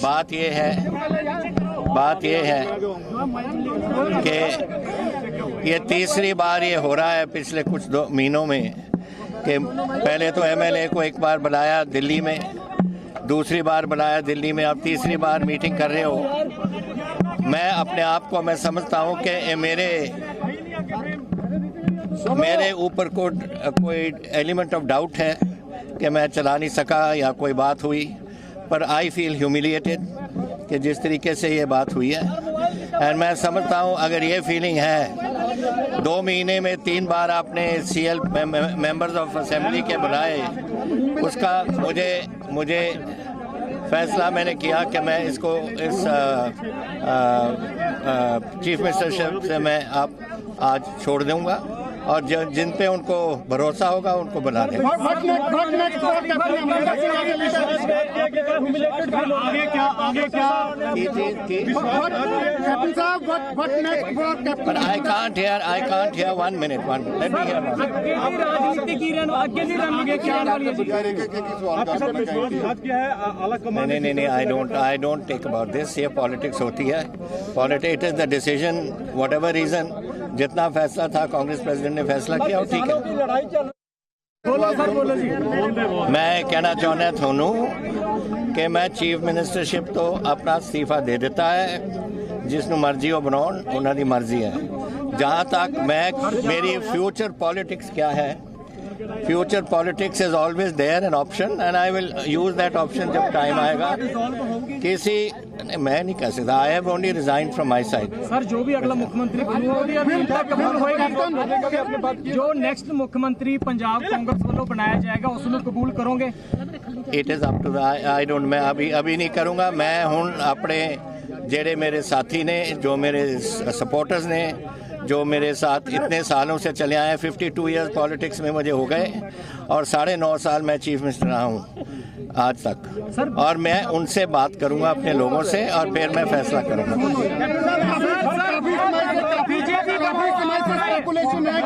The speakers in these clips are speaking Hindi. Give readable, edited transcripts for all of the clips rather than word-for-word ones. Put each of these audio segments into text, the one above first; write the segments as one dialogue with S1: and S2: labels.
S1: बात ये है कि ये तीसरी बार ये हो रहा है पिछले कुछ 2 महीनों में कि पहले तो एमएलए को एक बार बुलाया दिल्ली में, दूसरी बार बुलाया दिल्ली में, अब तीसरी बार मीटिंग कर रहे हो। मैं अपने आप को मैं समझता हूँ कि मेरे ऊपर कोई एलिमेंट ऑफ डाउट है कि मैं चला नहीं सका या कोई बात हुई, पर आई फील ह्यूमिलिएटेड कि जिस तरीके से ये बात हुई है। और मैं समझता हूँ अगर ये फीलिंग है 2 महीने में 3 बार आपने सीएल मेंबर्स ऑफ असेंबली के बुलाए, उसका मुझे फैसला मैंने किया कि मैं इसको इस चीफ मिनिस्टरशिप से मैं आज छोड़ दूंगा और जिन पे उनको भरोसा होगा उनको बना देंगे। But I can't hear 1 minute. Let me hear one. नहीं, I don't take about this. ये पॉलिटिक्स होती है। Politics is the decision, whatever reason, जितना फैसला था कांग्रेस प्रेसिडेंट ने फैसला किया और ठीक है। मैं कहना चाहना थानू कि मैं चीफ मिनिस्टरशिप तो अपना इस्तीफा दे देता है, जिसनों मर्जी हो बनाओ, उन्होंने मर्जी है। जहाँ तक मेरी फ्यूचर पॉलिटिक्स क्या है, future politics is always there an option and I will use that option जब टाइम आएगा। मैं नहीं कह सकता, I have only resign from my side.
S2: Sir जो भी अगला मुख्यमंत्री कबूल होएगा, जो नेक्स्ट मुख्यमंत्री पंजाब कांग्रेस वालों बनाया जाएगा उसमें कबूल करोगे?
S1: It is up to I don't, मैं अभी नहीं करूंगा। मैं हूं अपने जेड़े मेरे साथी ने, जो मेरे सपोर्टर्स ने, जो मेरे साथ इतने सालों से चले आए, 52 ईयर्स पॉलिटिक्स में मुझे हो गए और 9.5 साल मैं चीफ मिनिस्टर रहा हूँ आज तक, और मैं उनसे बात करूंगा अपने लोगों से और फिर मैं फैसला करूंगा।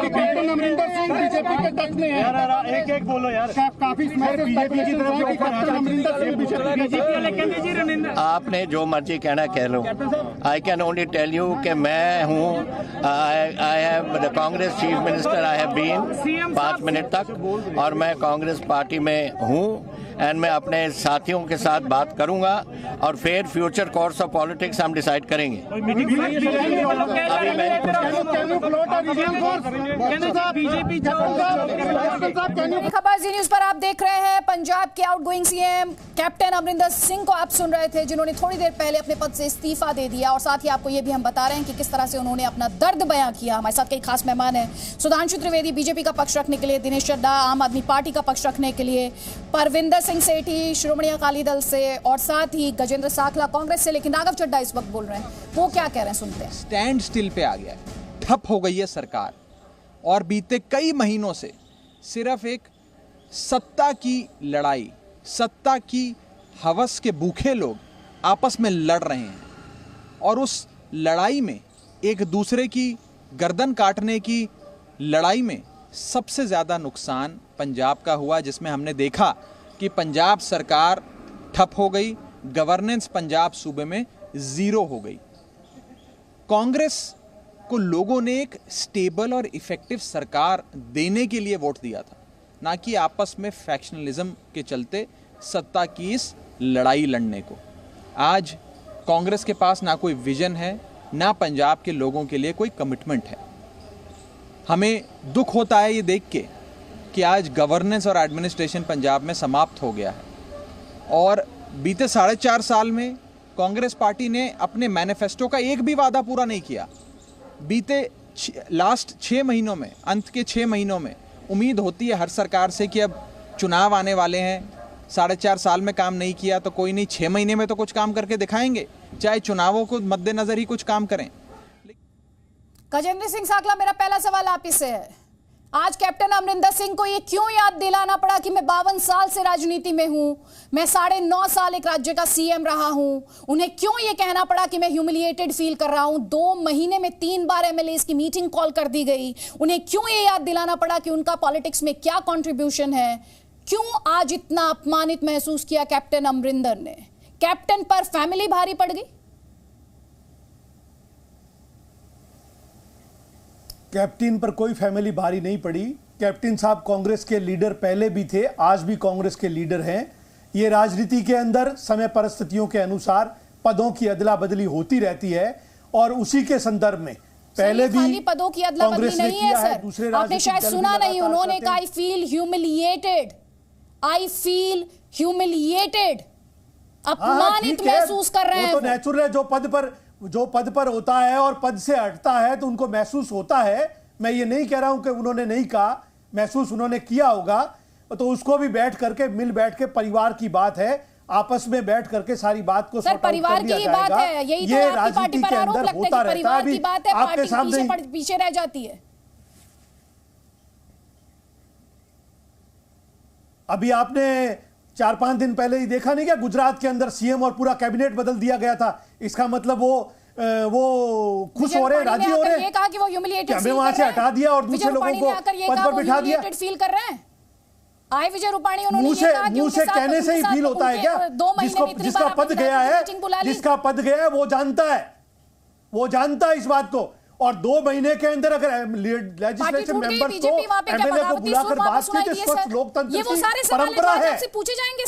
S3: कैप्टन अमरिंदर सिंह बीजेपी के टच में है। एक बोलो यार, काफी
S1: आपने जो मर्जी कहना कह लो। I can only tell you कि मैं हूँ, I have the Congress chief minister, I have been 5 minute तक, और मैं कांग्रेस पार्टी में हूँ एंड मैं अपने साथियों के साथ बात करूंगा और फिर फ्यूचर कोर्स ऑफ पॉलिटिक्स हम डिसाइड करेंगे।
S4: खबर जी न्यूज पर आप देख रहे हैं। पंजाब के outgoing CM captain Amarinder Singh को आप सुन रहे थे, जिन्होंने थोड़ी देर पहले अपने पद से इस्तीफा दे दिया, और साथ ही आपको ये भी हम बता रहे हैं कि किस तरह से उन्होंने अपना दर्द बयां किया। हमारे साथ कई खास मेहमान हैं, सुधांशु त्रिवेदी बीजेपी का पक्ष रखने के लिए, दिनेश चड्ढा आम आदमी पार्टी का पक्ष रखने के लिए, परविंदर सिंह सेठी श्रोमणी अकाली दल से, और साथ ही गजेंद्र साखला कांग्रेस से। लेकिन राघव चड्ढा इस वक्त बोल रहे हैं, वो क्या कह रहे हैं सुनते हैं।
S5: स्टैंड स्टिल पे आ गया है, ठप हो गई है सरकार, और बीते कई महीनों से सिर्फ एक सत्ता की लड़ाई, सत्ता की हवस के भूखे लोग आपस में लड़ रहे हैं, और उस लड़ाई में एक दूसरे की गर्दन काटने की लड़ाई में सबसे ज़्यादा नुकसान पंजाब का हुआ, जिसमें हमने देखा कि पंजाब सरकार ठप हो गई, गवर्नेंस पंजाब सूबे में ज़ीरो हो गई। कांग्रेस को लोगों ने एक स्टेबल और इफेक्टिव सरकार देने के लिए वोट दिया था, ना कि आपस में फैक्शनलिज्म के चलते सत्ता की इस लड़ाई लड़ने को। आज कांग्रेस के पास ना कोई विजन है, ना पंजाब के लोगों के लिए कोई कमिटमेंट है। हमें दुख होता है ये देख के कि आज गवर्नेंस और एडमिनिस्ट्रेशन पंजाब में समाप्त हो गया है, और बीते 4.5 साल में कांग्रेस पार्टी ने अपने मैनिफेस्टो का एक भी वादा पूरा नहीं किया। बीते लास्ट 6 महीनों में, अंत के 6 महीनों में उम्मीद होती है हर सरकार से कि अब चुनाव आने वाले हैं, 4.5 साल में काम नहीं किया तो कोई नहीं, 6 महीने में तो कुछ काम करके दिखाएंगे, चाहे चुनावों को मद्देनजर ही कुछ काम करें।
S4: गजेंद्र सिंह साखला, मेरा पहला सवाल आप ही से है। आज कैप्टन अमरिंदर सिंह को ये क्यों याद दिलाना पड़ा कि मैं 52 साल से राजनीति में हूं, मैं 9.5 साल एक राज्य का सीएम रहा हूं? उन्हें क्यों ये कहना पड़ा कि मैं ह्यूमिलिएटेड फील कर रहा हूं? 2 महीने में 3 बार एमएलएस की मीटिंग कॉल कर दी गई। उन्हें क्यों ये याद दिलाना पड़ा कि उनका पॉलिटिक्स में क्या कंट्रीब्यूशन है? क्यों आज इतना अपमानित महसूस किया कैप्टन अमरिंदर ने? कैप्टन पर फैमिली भारी पड़ गई?
S3: कैप्टन पर कोई फैमिली भारी नहीं पड़ी। कैप्टन साहब कांग्रेस के लीडर पहले भी थे, आज भी कांग्रेस के लीडर हैं। ये राजनीति के अंदर समय परिस्थितियों के अनुसार पदों की अदला बदली होती रहती है और उसी के संदर्भ में पहले भी
S4: खाली पदों की अदला बदली नहीं है सर।
S3: दूसरे
S4: आपने शायद सुना नहीं, उन्होंने कहा I feel humiliated, I feel humiliated, अपमानित महसूस कर रहे हैं।
S3: वो तो नेचुरल है, जो पद पर होता है और पद से हटता है तो उनको महसूस होता है। मैं ये नहीं कह रहा हूं कि उन्होंने नहीं कहा, महसूस उन्होंने किया होगा। तो उसको भी बैठ करके बैठ के परिवार की बात है, आपस में बैठ करके सारी बात को
S4: सर परिवार की ही बात है, यही तो आपकी पार्टी पर आरोप लगता है कि परिवार की बात है, पार्टी पीछे रह जाती है।
S3: अभी आपने 4-5 दिन पहले ही देखा नहीं क्या, गुजरात के अंदर सीएम और पूरा कैबिनेट बदल दिया गया था। इसका मतलब वो खुश हो रहे, राजी हो रहे।
S4: ये कहा कि वो ह्यूमिलिएटेड
S3: हमें वहां से हटा दिया और दूसरे लोगों को पद पर बिठा दिया।
S4: फील कर रहे हैं आई विजय रूपाणी, उन्होंने
S3: मुंह से कहने से ही फील होता है क्या? जिसका पद गया है वो जानता है इस बात को। और 2 महीने के अंदर अगर लेजिस्लेटिव मेंबर्स को एमएलए को बुलाकर बात की तो स्वस्थ लोकतंत्र की परंपरा है।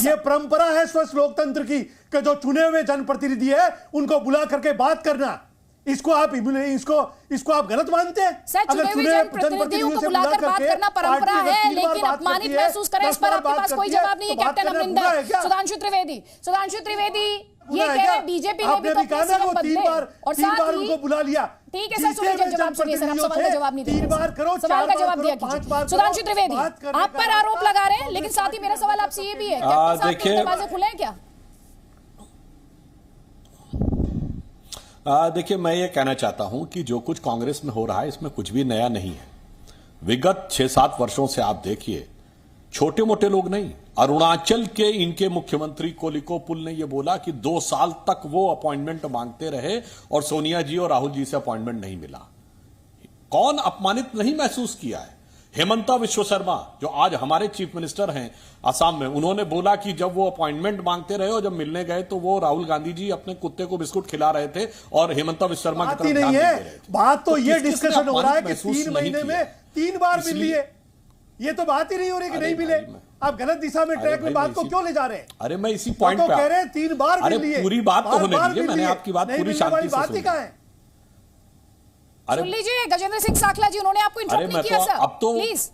S3: ये परंपरा है स्वस्थ लोकतंत्र की कि जो चुने हुए जनप्रतिनिधि है उनको बुला करके बात करना। इसको आप गलत मानते हैं?
S4: अगर चुने हुए जनप्रतिनिधियों को बुलाकर बात करना परंपरा है, लेकिन अपमानित महसूस करें इस पर आपके पास कोई जवाब नहीं है। कैप्टन अमरिंदर, सुधांशु त्रिवेदी ये कह रहे हैं बीजेपी ने भी तो
S3: तीन बार उनको बुला लिया।
S4: ठीक है सर, सुनिए जवाब सुनिए सर, आप सवाल का जवाब नहीं दे रहे।
S3: 3 बार करो,
S4: सवाल का जवाब दिया कीजिए। सुधांशु त्रिवेदी, आप पर आरोप लगा रहे हैं, लेकिन साथ ही मेरा सवाल आपसे ये भी है, देखिए दरवाजे खुले हैं क्या?
S6: देखिए, मैं ये कहना चाहता हूं कि जो कुछ कांग्रेस में हो रहा है इसमें कुछ भी नया नहीं है। विगत 6-7 वर्षों से आप देखिए, छोटे मोटे लोग नहीं, अरुणाचल के इनके मुख्यमंत्री कोलिको पुल ने यह बोला कि 2 साल तक वो अपॉइंटमेंट मांगते रहे और सोनिया जी और राहुल जी से अपॉइंटमेंट नहीं मिला। कौन अपमानित नहीं महसूस किया है? हेमंता विश्व शर्मा जो आज हमारे चीफ मिनिस्टर हैं असम में, उन्होंने बोला कि जब वो अपॉइंटमेंट मांगते रहे और जब मिलने गए तो वो राहुल गांधी जी अपने कुत्ते को बिस्कुट खिला रहे थे और हेमंता विश्व शर्मा की तरफ ध्यान नहीं दे रहे थे।
S3: बात तो ये डिस्कशन हो रहा है कि 3 महीने में 3 बार मिल लिए, ये तो बात ही नहीं हो रही कि नहीं मिले। आप गलत दिशा में ट्रैक में बात को क्यों ले जा रहे हैं?
S6: अरे मैं इसी पॉइंट पे
S3: कह रहे हैं 3 बार मिल लिए।
S6: पूरी बात तो होने दीजिए, मैंने आपकी बात पूरी शांति से सुनी।
S4: सुन लीजिए, गजेंद्र सिंह साखला जी, उन्होंने आपको इंटरप्ट नहीं किया सर,
S6: अब तो
S4: प्लीज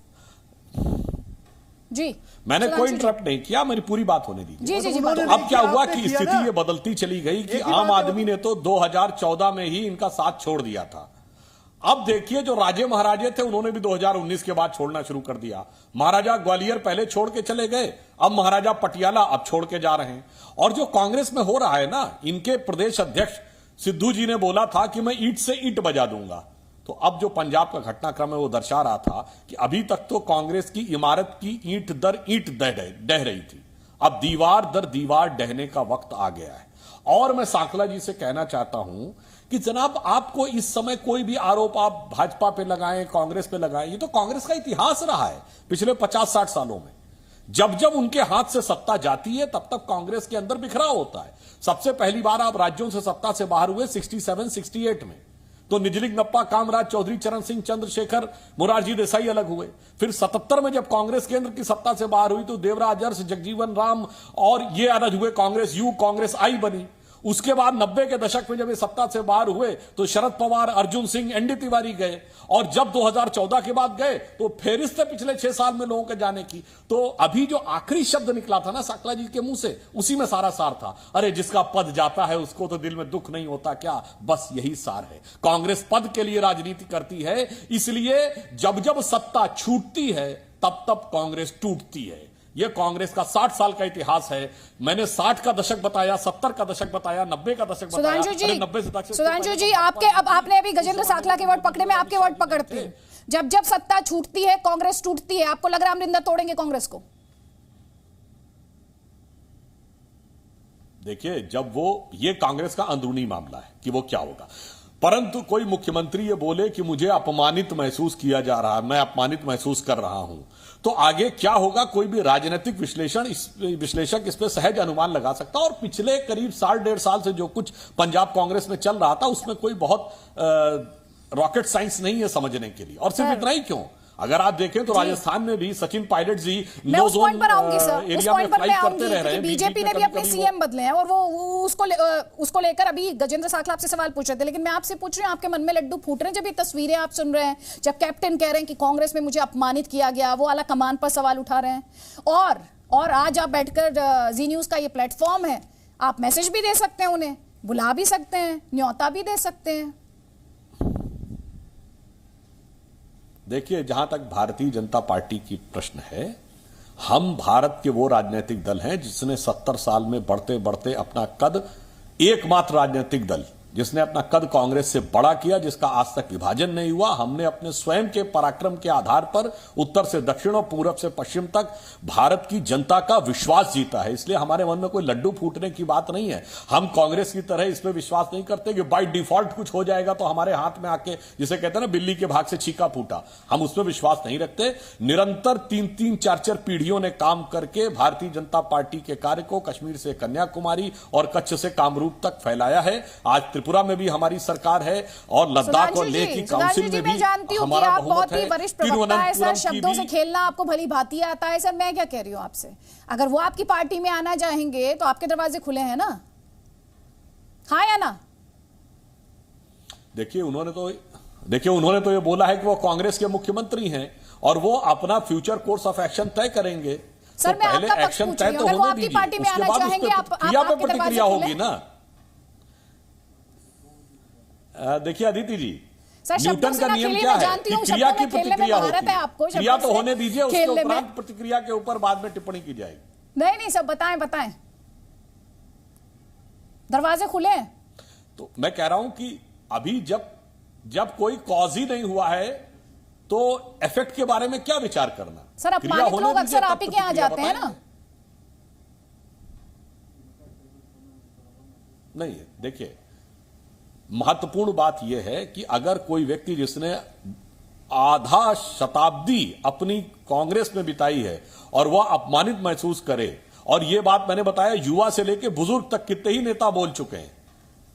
S4: जी।
S6: मैंने कोई इंटरप्ट नहीं किया, मेरी पूरी बात होने दीजिए।
S4: जी।
S6: तो अब क्या हुआ कि स्थिति ये बदलती चली गई कि आम आदमी ने तो 2014 में ही इनका साथ छोड़ दिया था। अब देखिए, जो राजे महाराजे थे उन्होंने भी 2019 के बाद छोड़ना शुरू कर दिया। महाराजा ग्वालियर पहले छोड़ के चले गए, अब महाराजा पटियाला अब छोड़ के जा रहे हैं। और जो कांग्रेस में हो रहा है ना, इनके प्रदेश अध्यक्ष सिद्धू जी ने बोला था कि मैं ईंट से ईंट बजा दूंगा। तो अब जो पंजाब का घटनाक्रम है वो दर्शा रहा था कि अभी तक तो कांग्रेस की इमारत की ईंट दर ईंट डह रही थी, अब दीवार दर दीवार डहने का वक्त आ गया है। और मैं साखला जी से कहना चाहता हूं कि जनाब, आपको इस समय कोई भी आरोप आप भाजपा पे लगाएं, कांग्रेस पे लगाएं, ये तो कांग्रेस का इतिहास रहा है पिछले 50-60 सालों में। जब जब उनके हाथ से सत्ता जाती है तब तक कांग्रेस के अंदर बिखराव होता है। सबसे पहली बार आप राज्यों से सत्ता से बाहर हुए 67-68 में, तो निजलिंगप्पा, कामराज चौधरी, चरण सिंह, चंद्रशेखर, मोरारजी देसाई अलग हुए। फिर 77 में जब कांग्रेस केंद्र की सत्ता से बाहर हुई तो देवराज अरस, जगजीवन राम और ये अलग हुए, कांग्रेस यू, कांग्रेस आई बनी। उसके बाद 90 के दशक में जब ये सत्ता से बाहर हुए तो शरद पवार, अर्जुन सिंह, एनडी तिवारी गए। और जब 2014 के बाद गए तो फेरिस्त पिछले 6 साल में लोगों के जाने की। तो अभी जो आखिरी शब्द निकला था ना साकला जी के मुंह से, उसी में सारा सार था। अरे जिसका पद जाता है उसको तो दिल में दुख नहीं होता क्या? बस यही सार है। कांग्रेस पद के लिए राजनीति करती है, इसलिए जब जब सत्ता छूटती है तब तब कांग्रेस टूटती है। यह कांग्रेस का 60 साल का इतिहास है। मैंने 60 का दशक बताया, 70 का दशक बताया, 90 का दशक बताया।
S4: सुधांशु जी, आपने अभी गजेंद्र साखला के वर्ड पकड़े, में आपके वर्ड पकड़ते हैं। जब जब सत्ता छूटती है कांग्रेस टूटती है। आपको लग रहा है अमरिंदर तोड़ेंगे कांग्रेस को?
S6: देखिए, जब वो, ये कांग्रेस का अंदरूनी मामला है कि वो क्या होगा। परंतु कोई मुख्यमंत्री ये बोले कि मुझे अपमानित महसूस किया जा रहा है, मैं अपमानित महसूस कर रहा हूं, तो आगे क्या होगा कोई भी राजनीतिक विश्लेषक इस पे सहज अनुमान लगा सकता। और पिछले करीब 1.5 साल से जो कुछ पंजाब कांग्रेस में चल रहा था उसमें कोई बहुत रॉकेट साइंस नहीं है समझने के लिए। और सिर्फ इतना ही क्यों, अगर आप देखें तो राजस्थान में भी सचिन पायलट जी नो जोन एरिया में फ्लाइट करते रह रहे हैं।
S4: बीजेपी ने भी अपने सीएम बदले हैं और वो उसको लेकर अभी गजेंद्र साखला आपसे सवाल पूछ रहे थे, लेकिन मैं आपसे पूछ रही हूं, आपके मन में लड्डू फूट रहे हैं जब ये तस्वीरें आप सुन रहे हैं, जब कैप्टन कह रहे हैं कि कांग्रेस में मुझे अपमानित किया गया, वो आला कमान पर सवाल उठा रहे हैं। और आज आप बैठकर जी न्यूज का ये प्लेटफॉर्म है, आप मैसेज भी दे सकते हैं, उन्हें बुला भी सकते हैं, न्योता भी दे सकते हैं।
S6: देखिए, जहां तक भारतीय जनता पार्टी की प्रश्न है, हम भारत के वो राजनीतिक दल हैं जिसने 70 साल में बढ़ते बढ़ते अपना कद, एकमात्र राजनीतिक दल जिसने अपना कद कांग्रेस से बड़ा किया, जिसका आज तक विभाजन नहीं हुआ। हमने अपने स्वयं के पराक्रम के आधार पर उत्तर से दक्षिण और पूरब से पश्चिम तक भारत की जनता का विश्वास जीता है। इसलिए हमारे मन में कोई लड्डू फूटने की बात नहीं है। हम कांग्रेस की तरह इस पर विश्वास नहीं करते कि बाय डिफॉल्ट कुछ हो जाएगा तो हमारे हाथ में आके, जिसे कहते हैं ना बिल्ली के भाग से छीका फूटा, हम उसमें विश्वास नहीं रखते। निरंतर 3-3, 4-4 पीढ़ियों ने काम करके भारतीय जनता पार्टी के कार्य को कश्मीर से कन्याकुमारी और कच्छ से कामरूप तक फैलाया है। आज त्रिपुरा में भी हमारी सरकार है और लद्दाख और लेह की काउंसिल में भी हमारा बहुमत है।
S4: वरिष्ठ प्रवक्ता है सर, शब्दों से खेलना आपको भली भांति आता है सर। मैं क्या कह रही हूं आपसे, अगर वो आपकी पार्टी में आना चाहेंगे तो आपके दरवाजे खुले हैं ना, हाँ या ना?
S6: देखिए, उन्होंने तो ये बोला है कि वो कांग्रेस के मुख्यमंत्री हैं और वो अपना फ्यूचर कोर्स ऑफ एक्शन तय करेंगे।
S4: सर,
S6: तो पहले एक्शन तय तो होने दीजिए, उसके बाद उस पर प्रतिक्रिया होगी ना। देखिए अदिति जी, न्यूटन का नियम क्या है कि क्रिया की प्रतिक्रिया होती है। क्रिया तो होने दीजिए, उसके उपरांत प्रतिक्रिया के ऊपर बाद में टिप्पणी की जाएगी।
S4: नहीं सब बताएं, दरवाजे खुले हैं।
S6: तो मैं कह रहा हूं कि अभी जब कोई कॉज ही नहीं हुआ है तो इफेक्ट के बारे में क्या विचार करना।
S4: सर, अपमानित लोग अक्सर आप ही के यहां जाते हैं ना।
S6: नहीं, देखिए, महत्वपूर्ण बात यह है कि अगर कोई व्यक्ति जिसने आधा शताब्दी अपनी कांग्रेस में बिताई है और वह अपमानित महसूस करे, और यह बात मैंने बताया युवा से लेकर बुजुर्ग तक कितने ही नेता बोल चुके हैं,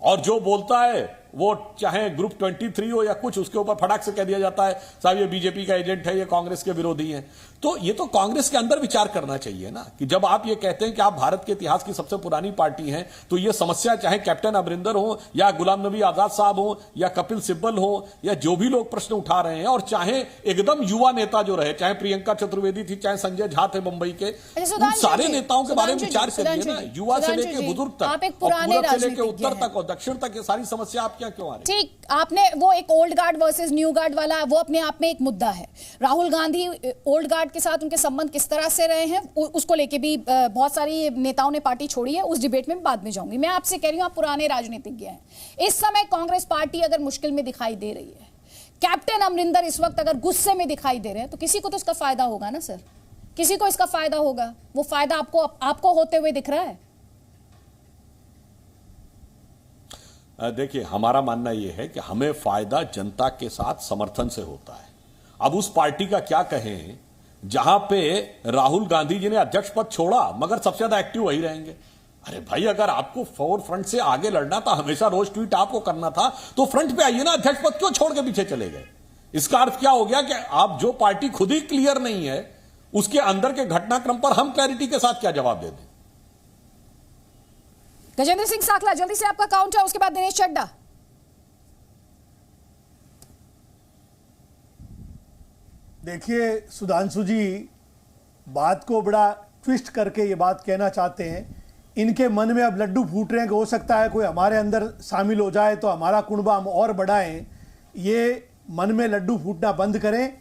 S6: और जो बोलता है वो चाहे ग्रुप 23 हो या कुछ, उसके ऊपर फटाक से कह दिया जाता है साहब ये बीजेपी का एजेंट है, ये कांग्रेस के विरोधी हैं। तो ये तो कांग्रेस के अंदर विचार करना चाहिए ना, कि जब आप ये कहते हैं कि आप भारत के इतिहास की सबसे पुरानी पार्टी हैं, तो ये समस्या चाहे कैप्टन अमरिंदर हो या गुलाम नबी आजाद साहब हो या कपिल सिब्बल हो या जो भी लोग प्रश्न उठा रहे हैं, और चाहे एकदम युवा नेता जो रहे, चाहे प्रियंका चतुर्वेदी थी, चाहे संजय झा थे मुंबई के, उन सारे नेताओं के बारे में विचार करिए ना, युवा से लेकर बुजुर्ग तक, पूरब से लेकर उत्तर तक और दक्षिण तक, ये सारी समस्या आप क्या क्यों आ रही है?
S4: ठीक, आपने वो एक old guard versus new guard वाला, वो अपने आप में एक मुद्दा है। राहुल गांधी ओल्ड गार्ड के साथ उनके संबंध किस तरह से रहे हैं, उसको लेके भी बहुत सारी नेताओं ने पार्टी छोड़ी है, उस डिबेट में बाद में जाऊंगी। मैं आपसे कह रही हूं, आप पुराने राजनीतिज्ञ हैं। इस समय कांग्रेस पार्टी अगर मुश्किल में दिखाई दे रही है, कैप्टन अमरिंदर इस वक्त अगर गुस्से में दिखाई दे रहे हैं, तो किसी को तो इसका फायदा होगा ना सर, किसी को इसका फायदा होगा। वो फायदा आपको होते हुए दिख रहा है?
S6: देखिए, हमारा मानना यह है कि हमें फायदा जनता के साथ समर्थन से होता है। अब उस पार्टी का क्या कहें जहां पे राहुल गांधी जी ने अध्यक्ष पद छोड़ा मगर सबसे ज्यादा एक्टिव वही रहेंगे। अरे भाई, अगर आपको फोर फ्रंट से आगे लड़ना था, हमेशा रोज ट्वीट आपको करना था, तो फ्रंट पे आइए ना, अध्यक्ष पद क्यों छोड़ के पीछे चले गए? इसका अर्थ क्या हो गया कि आप जो पार्टी खुद ही क्लियर नहीं है, उसके अंदर के घटनाक्रम पर हम क्लैरिटी के साथ क्या जवाब दे दें?
S4: गजेंद्र सिंह साखला, जल्दी से आपका काउंट है, उसके बाद दिनेश चड्डा।
S3: देखिए सुधांशु जी, बात को बड़ा ट्विस्ट करके ये बात कहना चाहते हैं। इनके मन में अब लड्डू फूट रहे हैं कि हो सकता है कोई हमारे अंदर शामिल हो जाए तो हमारा कुनबा हम और बढ़ाएं। ये मन में लड्डू फूटना बंद करें।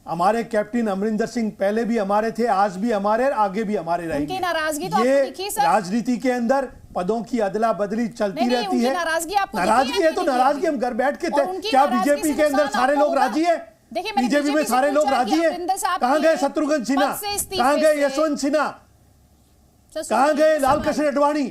S3: हमारे कैप्टन अमरिंदर सिंह पहले भी हमारे थे, आज भी हमारे, आगे भी हमारे रहेंगे।
S4: नाराजगी तो
S3: ये
S4: आपको दिखी सर?
S3: राजनीति के अंदर पदों की अदला बदली चलती रहती है।
S4: नाराजगी
S3: है तो नाराजगी हम घर बैठ के क्या बीजेपी के अंदर सारे लोग राजी है? बीजेपी में सारे लोग राजी है? कहां गए शत्रुघ्न सिन्हा, कहां गए यशवंत सिन्हा, कहां गए लाल कृष्ण अडवाणी?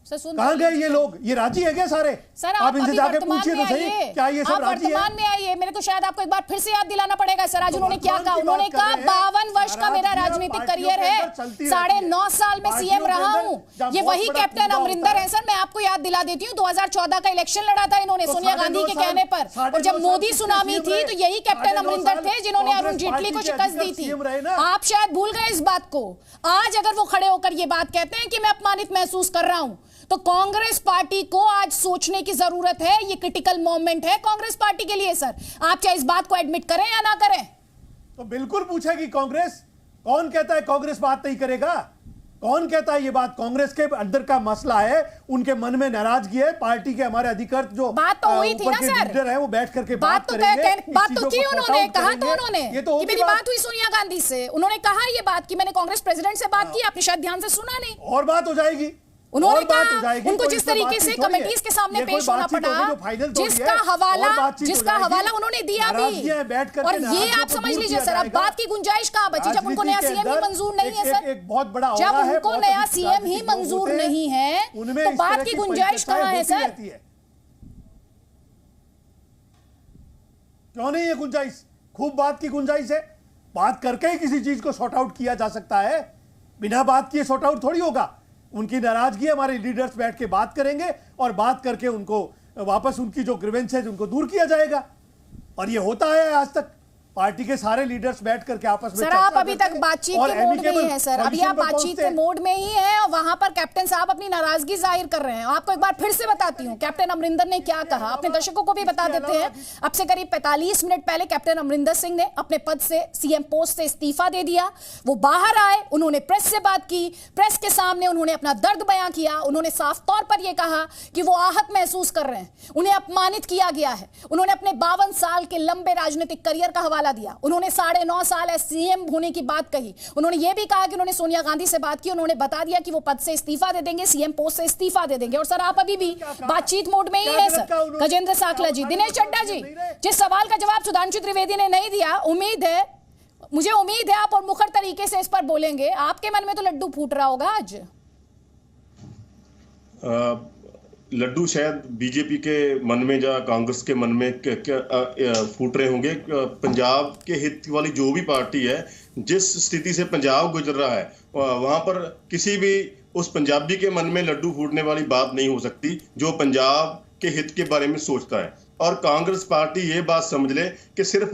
S4: सर, सुन
S3: कहां गए ये लोग? ये राजी है क्या सारे?
S4: सर,
S3: आप इनसे
S4: अभी
S3: जाके
S4: वर्तमान
S3: पूछिए
S4: में
S3: तो सही,
S4: आइए।
S3: क्या ये सब
S4: आप
S3: राजी है?
S4: वर्तमान में आइए, मेरे को शायद आपको एक बार फिर से याद दिलाना पड़ेगा सर, आज उन्होंने क्या
S3: वर्तमान
S4: कहा।
S3: की
S4: उन्होंने
S3: बात कर
S4: कहा
S3: रहे हैं।
S4: 52 वर्ष का मेरा
S3: नाराजगियां
S4: राजनीतिक
S3: पार्टियों
S4: करियर
S3: के
S4: है,
S3: अंदर चलती
S4: 9.5 साल में
S3: पार्टियों
S4: सीएम
S3: के
S4: रहा
S3: अंदर
S4: हूँ।
S3: जब
S4: ये
S3: बहुत
S4: वही
S3: बड़ा
S4: कैप्टन
S3: मुद्दा
S4: अमरिंदर
S3: होता
S4: है सर। मैं आपको याद दिला देती हूँ, 2014 का इलेक्शन लड़ा था इन्होंने
S3: तो
S4: सोनिया गांधी के
S3: 9.5
S4: कहने पर,
S3: साल
S4: और जब मोदी
S3: किसके
S4: सुनामी
S3: CM
S4: थी
S3: रहे?
S4: तो यही कैप्टन
S3: 9.5
S4: अमरिंदर थे जिन्होंने
S3: कांग्रेस
S4: अरुण जेटली को
S3: पार्टी के
S4: शिकस्त दी
S3: अधिकृत
S4: थी।
S3: CM रहे ना।
S4: आप शायद भूल गए इस बात को। आज अगर वो खड़े होकर ये बात कहते हैं कि मैं अपमानित महसूस कर रहा हूं, तो कांग्रेस पार्टी को आज सोचने की जरूरत है। ये क्रिटिकल मोमेंट है कांग्रेस पार्टी के लिए सर। आप चाहे इस बात को एडमिट करें या ना करें।
S3: तो बिल्कुल पूछेगी कांग्रेस। कौन कहता है कांग्रेस बात नहीं करेगा? कौन कहता है ये बात? कांग्रेस के अंदर का मसला है, उनके मन में नाराजगी है। पार्टी के हमारे अधिकृत जो
S4: बात तो हुई थी ना सर,
S3: लीडर है वो बैठ करके
S4: बात तो
S3: करेंगे।
S4: बात तो की उन्होंने, कहा तो उन्होंने
S3: ये तो
S4: कि मेरी बात हुई सोनिया गांधी से। उन्होंने कहा ये बात कि मैंने कांग्रेस प्रेसिडेंट से बात की, आपने शायद ध्यान से सुना नहीं।
S3: और बात हो जाएगी।
S4: उन्होंने
S3: और बात
S4: कहा
S3: हो जाएगी।
S4: उनको
S3: कोई
S4: जिस
S3: इसमें
S4: तरीके
S3: बातचीत
S4: से
S3: थोड़ी है।
S4: कमेटीज के सामने
S3: ये कोई
S4: पेश होना
S3: बातचीत
S4: पड़ा,
S3: होगी जो फाइनल थोड़ी है।
S4: जिसका
S3: और
S4: हवाला
S3: बातचीत हो जाएगी।
S4: उन्होंने दिया भी।
S3: नाराजगियां बैठ करके
S4: और ये
S3: नाराजगियों
S4: आप
S3: को
S4: समझ
S3: दूर
S4: लीजिए
S3: किया
S4: सर, अब
S3: जाएगा।
S4: बात की गुंजाइश कहां बची जब उनको नया सीएम ही मंजूर नहीं है सर।
S3: एक बहुत बड़ा
S4: जब
S3: औरा है,
S4: उनको
S3: बहुत
S4: नया
S3: अधिक
S4: सीएम ही
S3: राजनीतिक लोग
S4: मंजूर
S3: होते हैं,
S4: नहीं है,
S3: उनमें
S4: तो
S3: इस
S4: बात
S3: तरह
S4: की
S3: की
S4: गुंजाइश
S3: परिचर्चाएं
S4: कहां है
S3: होती
S4: सर?
S3: रहती है। क्यों नहीं है गुंजाइश? खूब बात की गुंजाइश है। बात करके ही किसी चीज को सॉर्ट आउट किया जा सकता है। बिना बात किए सॉर्ट आउट थोड़ी होगा। उनकी नाराजगी हमारे लीडर्स बैठ के बात करेंगे और बात करके उनको वापस उनकी जो ग्रीवेंसेस उनको दूर किया जाएगा। और ये होता है आज तक। पार्टी के सारे लीडर्स बैठ करके आपस में
S4: सर
S3: चर्चा
S4: आप अभी
S3: करते
S4: तक
S3: हैं
S4: बातचीत
S3: और
S4: के मोड में ही
S3: amicable
S4: है सर। अभी
S3: solution
S4: आप
S3: पर
S4: बातचीत
S3: पहुंचते
S4: के
S3: हैं।
S4: मोड में ही हैं और वहां पर कैप्टन साहब अपनी नाराजगी जाहिर कर रहे हैं। आपको एक बार फिर से बताती हूं कैप्टन अमरिंदर ने क्या कहा, अपने दर्शकों को भी बता देते हैं। अब से करीब 45 मिनट पहले कैप्टन अमरिंदर सिंह ने अपने पद से सीएम पोस्ट से इस्तीफा दे दिया। वो बाहर आए, उन्होंने प्रेस से बात की, प्रेस के सामने उन्होंने अपना दर्द बयां किया। उन्होंने साफ तौर पर यह कहा कि वो आहत महसूस कर रहे हैं, उन्हें अपमानित किया गया है। उन्होंने अपने 52 साल के लंबे राजनीतिक करियर का हवाला दिया। उन्होंने 9.5 साल सीएम होने की बात कही। उन्होंने यह भी कहा कि उन्होंने सोनिया गांधी से बात की, उन्होंने बता दिया कि वो पद से इस्तीफा दे देंगे, सीएम पोस्ट से इस्तीफा दे देंगे। और सर आप अभी भी बातचीत मोड में ही है सर। गजेंद्र साकला जी, दिनेश चड्डा जी, जिस सवाल का जवाब सुधांशु त्रिवेदी ने नहीं दिया, मुझे उम्मीद है आप और मुखर तरीके से इस पर बोलेंगे। आपके मन में तो लड्डू फूट रहा होगा आज।
S7: लड्डू शायद बीजेपी के मन में या कांग्रेस के मन में फूट रहे होंगे। पंजाब के हित वाली जो भी पार्टी है, जिस स्थिति से पंजाब गुजर रहा है, वहां पर किसी भी उस पंजाबी के मन में लड्डू फूटने वाली बात नहीं हो सकती जो पंजाब के हित के बारे में सोचता है। और कांग्रेस पार्टी ये बात समझ ले कि सिर्फ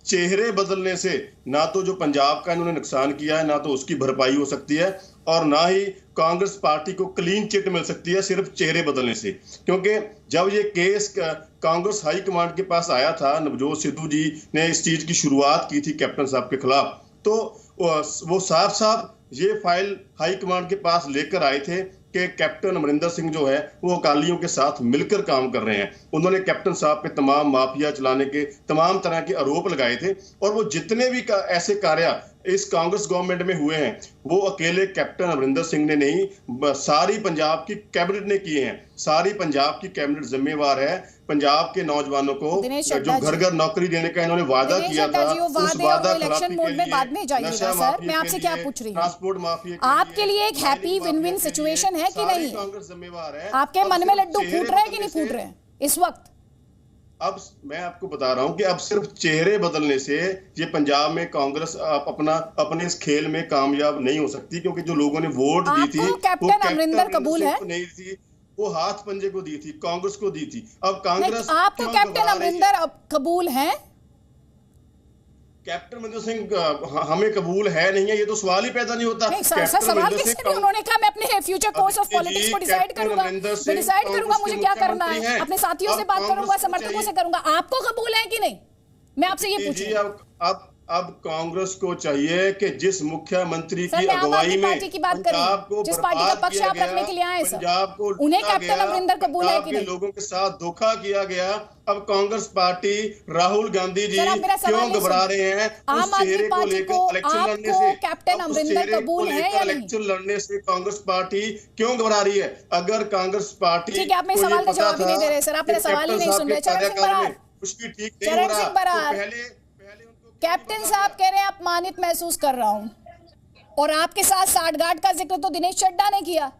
S7: चेहरे बदलने से ना तो जो पंजाब का इन्होंने नुकसान किया है ना तो उसकी भरपाई हो सकती है, और ना ही कांग्रेस पार्टी को क्लीन चिट मिल सकती है सिर्फ चेहरे बदलने से। क्योंकि जब ये केस कांग्रेस हाई कमांड के पास आया था, नवजोत सिद्धू जी ने इस चीज की शुरुआत की थी कैप्टन साहब के खिलाफ, तो वो साफ साफ ये फाइल हाई कमांड के पास लेकर आए थे कि कैप्टन अमरिंदर सिंह जो है वो अकालियों के साथ मिलकर काम कर रहे हैं। उन्होंने कैप्टन साहब पे तमाम माफिया चलाने के तमाम तरह के आरोप लगाए थे, और वो जितने भी ऐसे कार्य इस कांग्रेस गवर्नमेंट में हुए हैं वो अकेले कैप्टन अमरिंदर सिंह ने नहीं, सारी पंजाब की कैबिनेट ने किए हैं। सारी पंजाब की कैबिनेट जिम्मेवार है पंजाब के नौजवानों को जो घर घर नौकरी देने का इन्होंने वादा किया था। उस वादा
S4: इलेक्शन मोड में बाद में जाइएगा सर। मैं आपसे क्या पूछ रही हूँ,
S7: ट्रांसपोर्ट माफिया
S4: आपके लिए एक हैप्पी विन विन सिचुएशन है कि नहीं?
S7: कांग्रेस जिम्मेवार है।
S4: आपके मन में लड्डू फूट रहे हैं कि नहीं फूट रहे हैं इस वक्त?
S7: अब मैं आपको बता रहा हूं कि अब सिर्फ चेहरे बदलने से ये पंजाब में कांग्रेस अपने इस खेल में कामयाब नहीं हो सकती, क्योंकि जो लोगों ने वोट दी थी वो
S4: कैप्टन अमरिंदर कबूल है
S7: नहीं थी, वो हाथ पंजे को दी थी, कांग्रेस को दी थी। अब कांग्रेस
S4: आपको कैप्टन अमरिंदर कबूल है?
S7: कैप्टन अमरिंदर सिंह हमें कबूल है नहीं है, ये तो सवाल ही पैदा नहीं होता।
S4: सवाल कैसे नहीं? उन्होंने कहा मैं अपने फ्यूचर कोर्स ऑफ पॉलिटिक्स को डिसाइड करूंगा, मुझे क्या करना है, अपने साथियों से बात करूंगा, समर्थकों से करूंगा। आपको कबूल है कि नहीं? मैं आपसे ये पूछ रही हूं।
S7: अब कांग्रेस को चाहिए कि जिस मुख्यमंत्री की अगुवाई में
S4: पंजाब को जिस पार्टी का पक्ष आप रखने के लिए आए सर, पंजाब को उन्हें कैप्टन अमरिंदर कबूल है कि नहीं?
S7: लोगों के साथ धोखा किया गया। अब कांग्रेस पार्टी, राहुल गांधी जी क्यों घबरा रहे हैं उस चेहरे को लेकर इलेक्शन लड़ने से?
S4: कैप्टन अमरिंदर कबूल है या नहीं?
S7: इलेक्शन लड़ने से कांग्रेस पार्टी क्यों घबरा रही है? अगर कांग्रेस पार्टी,
S4: ठीक है, आप मेरे सवाल का जवाब ही नहीं दे रहे सर, आप मेरा सवाल ही नहीं सुन रहे। चरण सिंह बरार,
S7: उसकी ठीक नहीं हो रहा।
S4: कैप्टन साहब कह रहे हैं अपमानित महसूस कर रहा हूं, और आपके साथ साठगांठ का जिक्र तो दिनेश चड्डा ने किया।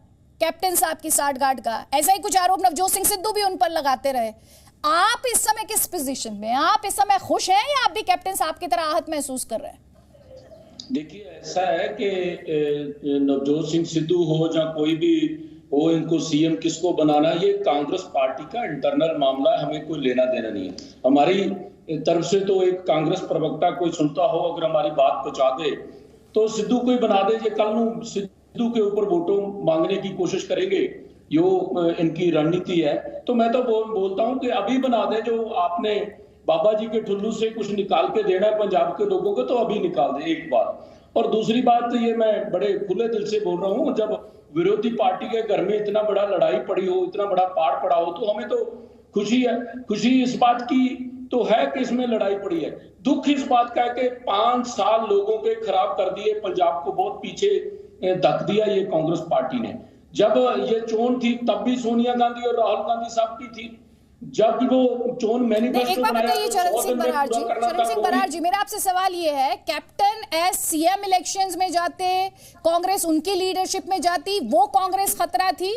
S4: कैप्टन साहब की साठगांठ का, ऐसा ही कुछ आरोप नवजोत सिंह सिद्धू भी उन पर लगाते रहे। आप इस समय किस पोजीशन में, आप इस समय खुश हैं या आप भी कैप्टन साहब की तरह आहत महसूस कर रहे हैं?
S8: देखिए, ऐसा है कि नवजोत सिंह सिद्धू हो या कोई भी हो, इनको सीएम किसको बनाना, ये कांग्रेस पार्टी का इंटरनल मामला है, हमें कोई लेना देना नहीं है। हमारी तरफ से तो एक कांग्रेस प्रवक्ता कोई सुनता हो, अगर हमारी बात पहुंचा दे तो सिद्धू को ही बना दे। ये कल नू सिद्धू के ऊपर वोटों मांगने की कोशिश करेंगे, यो इनकी रणनीति है। तो मैं तो बोलता हूं कि अभी बना दे, जो आपने बाबा जी के ठुल्लू से कुछ निकाल के देना है पंजाब के लोगों को, तो अभी निकाल दे, एक बात। और दूसरी बात, ये मैं बड़े खुले दिल से बोल रहा हूँ, जब विरोधी पार्टी के घर में इतना बड़ा लड़ाई पड़ी हो, इतना बड़ा पार पड़ा हो, तो हमें तो खुशी है। खुशी इस बात की तो है कि इसमें लड़ाई पड़ी है, दुख इस बात का है कि 5 साल लोगों के खराब कर दिए, पंजाब को बहुत पीछे धक दिया ये कांग्रेस पार्टी ने। जब ये चोन थी तब भी सोनिया गांधी और राहुल गांधी साहब की थी, जब वो चोन मैनिफेस्टो बनाया।
S4: चरण सिंह बरार जी, मेरा आपसे सवाल ये है, कैप्टन एस सीएम इलेक्शंस में जाते, कांग्रेस उनकी लीडरशिप में जाती, वो कांग्रेस खतरा थी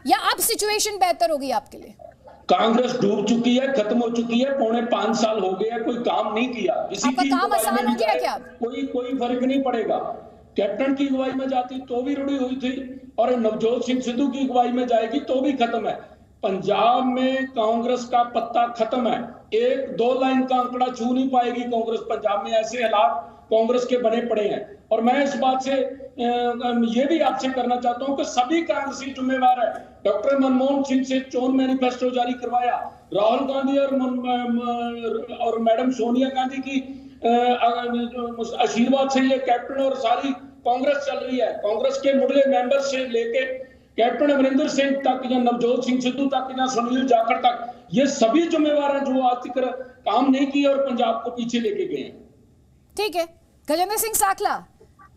S4: या अब सिचुएशन बेहतर होगी आपके लिए?
S8: कांग्रेस डूब चुकी है, खत्म हो चुकी है, 5.25 साल हो गए, कोई काम नहीं किया। किसी की
S4: काम आसान हो गया क्या?
S8: कोई फर्क नहीं पड़ेगा। कैप्टन की अगुवाई में जाती तो भी रुड़ी हुई थी, और नवजोत सिंह सिद्धू की अगुवाई में जाएगी तो भी खत्म है। पंजाब में कांग्रेस का पत्ता खत्म है, 1-2 लाइन का आंकड़ा छू नहीं पाएगी कांग्रेस पंजाब में। ऐसे हालात कांग्रेस के बने पड़े हैं। और मैं इस बात से ये भी आपसे करना चाहता हूं कि सभी कांग्रेसी जिम्मेवार है। डॉक्टर मनमोहन सिंह से चोन मैनिफेस्टो जारी करवाया, राहुल गांधी और मैडम सोनिया गांधी की आशीर्वाद से ये कैप्टन और सारी कांग्रेस चल रही है। कांग्रेस के मुढ़ले मेंबर से लेके कैप्टन अमरिंदर सिंह तक या नवजोत सिंह सिद्धू तक या सुनील जाखड़ तक, ये सभी जिम्मेवार हैं जो आज तक काम नहीं किए और पंजाब को पीछे लेके गए हैं।
S4: ठीक है, गजेंद्र सिंह साकला,